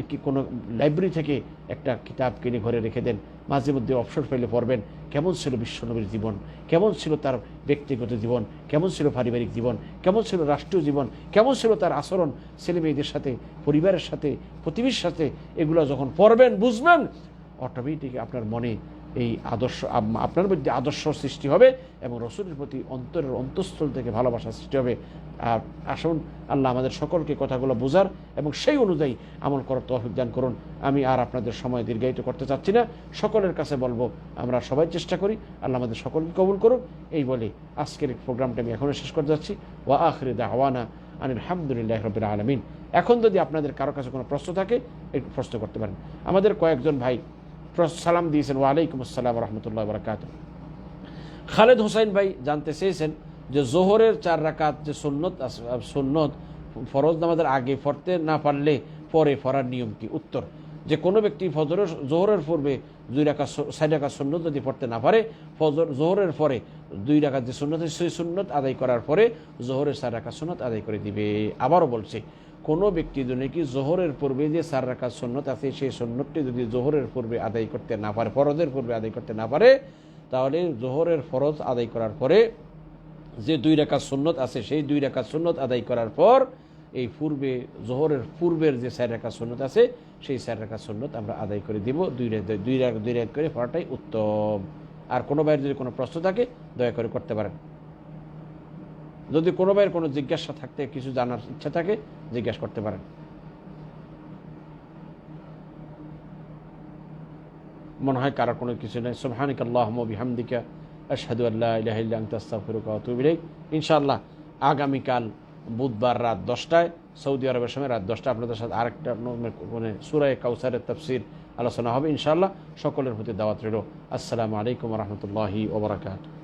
কি কোনো লাইব্রেরি থেকে একটা কিতাব কিনে ঘরে রেখে দেন, মাঝে মধ্যে অবসর পেলে পড়বেন। কেমন ছিল বিশ্বনবীর জীবন, কেমন ছিল তার ব্যক্তিগত জীবন, কেমন ছিল পারিবারিক জীবন, কেমন ছিল রাষ্ট্রীয় জীবন, কেমন ছিল তার আচরণ ছেলে মেয়েদের সাথে, পরিবারের সাথে, প্রতিবেশীর সাথে। এগুলো যখন পড়বেন, বুঝবেন, অটোমেটিক আপনার মনে এই আদর্শ, আপনার মধ্যে আদর্শ সৃষ্টি হবে এবং রসুলের প্রতি অন্তরের অন্তঃস্থল থেকে ভালোবাসা সৃষ্টি হবে। আর আসুন আল্লাহ আমাদের সকলকে কথাগুলো বোঝার এবং সেই অনুযায়ী আমল করার তৌফিক দান করুন। আমি আর আপনাদের সময় দীর্ঘায়িত করতে চাচ্ছি না, সকলের কাছে বলবো আমরা সবাই চেষ্টা করি, আল্লাহ আমাদের সকলকে কবুল করুন। এই বলে আজকের প্রোগ্রামটা আমি এখনই শেষ করতে যাচ্ছি। ওয়া আখিরু দাওয়ানা আনিল হামদুলিল্লাহি রাব্বিল আলামিন। এখন যদি আপনাদের কারো কাছে কোনো প্রশ্ন থাকে, একটু প্রশ্ন করতে পারেন। আমাদের কয়েকজন ভাই সালাম দিয়েছেন। ওয়ালাইকুম আসসালাম রহমতুল্লাহ বারাকাতুহু। খালেদ হোসেন ভাই জানতে চেয়েছেন যে জোহরের 4 রাকাত যে সুন্নত ফরজ নামাজের আগে পড়তে না পারলে পরে পড়ার নিয়ম কি? উত্তর, যে কোনো ব্যক্তি জোহরের পূর্বে 2 রাকাত 4 রাকাত সুন্নত যদি পড়তে না পারে, জোহরের পরে 2 রাকাত যে সুন্নত সেই সুন্নত আদায় করার পরে জোহরের 4 রাকাত সুন্নত আদায় করে দিবে। আবারও বলছে, কোনো ব্যক্তি যদি কি জোহরের পূর্বে যে 4 রাকাত সুন্নত আছে সেই সুন্নতটি যদি জোহরের পূর্বে আদায় করতে না পারে, ফরজের পূর্বে আদায় করতে না পারে, তাহলে জোহরের ফরজ আদায় করার পরে যে 2 রাকাত সুন্নত আছে সেই 2 রাকাত সুন্নত আদায় করার পর এই পূর্বে জোহরের পূর্বের যে 4 রাকাত সুন্নত আছে সেই 4 রাকাত সুন্নত আমরা আদায় করে দিব, 2 রাকাত করে পড়াটাই উত্তম। আর কোনো ভাইয়ের যদি কোনো প্রশ্ন থাকে দয়া করে করতে পারেন। যদি কোনো ভাইয়ের কোনো জিজ্ঞাসা থাকতে কিছু জানার ইচ্ছা থাকে জিজ্ঞাসা করতে পারেন। মনে হয় কারো কোনো কিছু নেই। সুবহানাকাল্লাহুম্মা ওয়া বিহামদিকা আশহাদু আল্লা ইলাহা ইল্লা আনতা আস্তাগফিরুকা ওয়া আতুবু ইলাইক। ইনশাআল্লাহ আগামীকাল বুধবার রাত 10টায় সৌদি আরবের সময় রাত 10টা আপনাদের সাথে আরেকটা মানে সূরা কাউসারের তাফসীর আলোচনা হবে ইনশাআল্লাহ। সকলের প্রতি দাওয়াত রইল। আসসালামু আলাইকুম ওয়া রাহমাতুল্লাহি ওয়া বারাকাতুহু।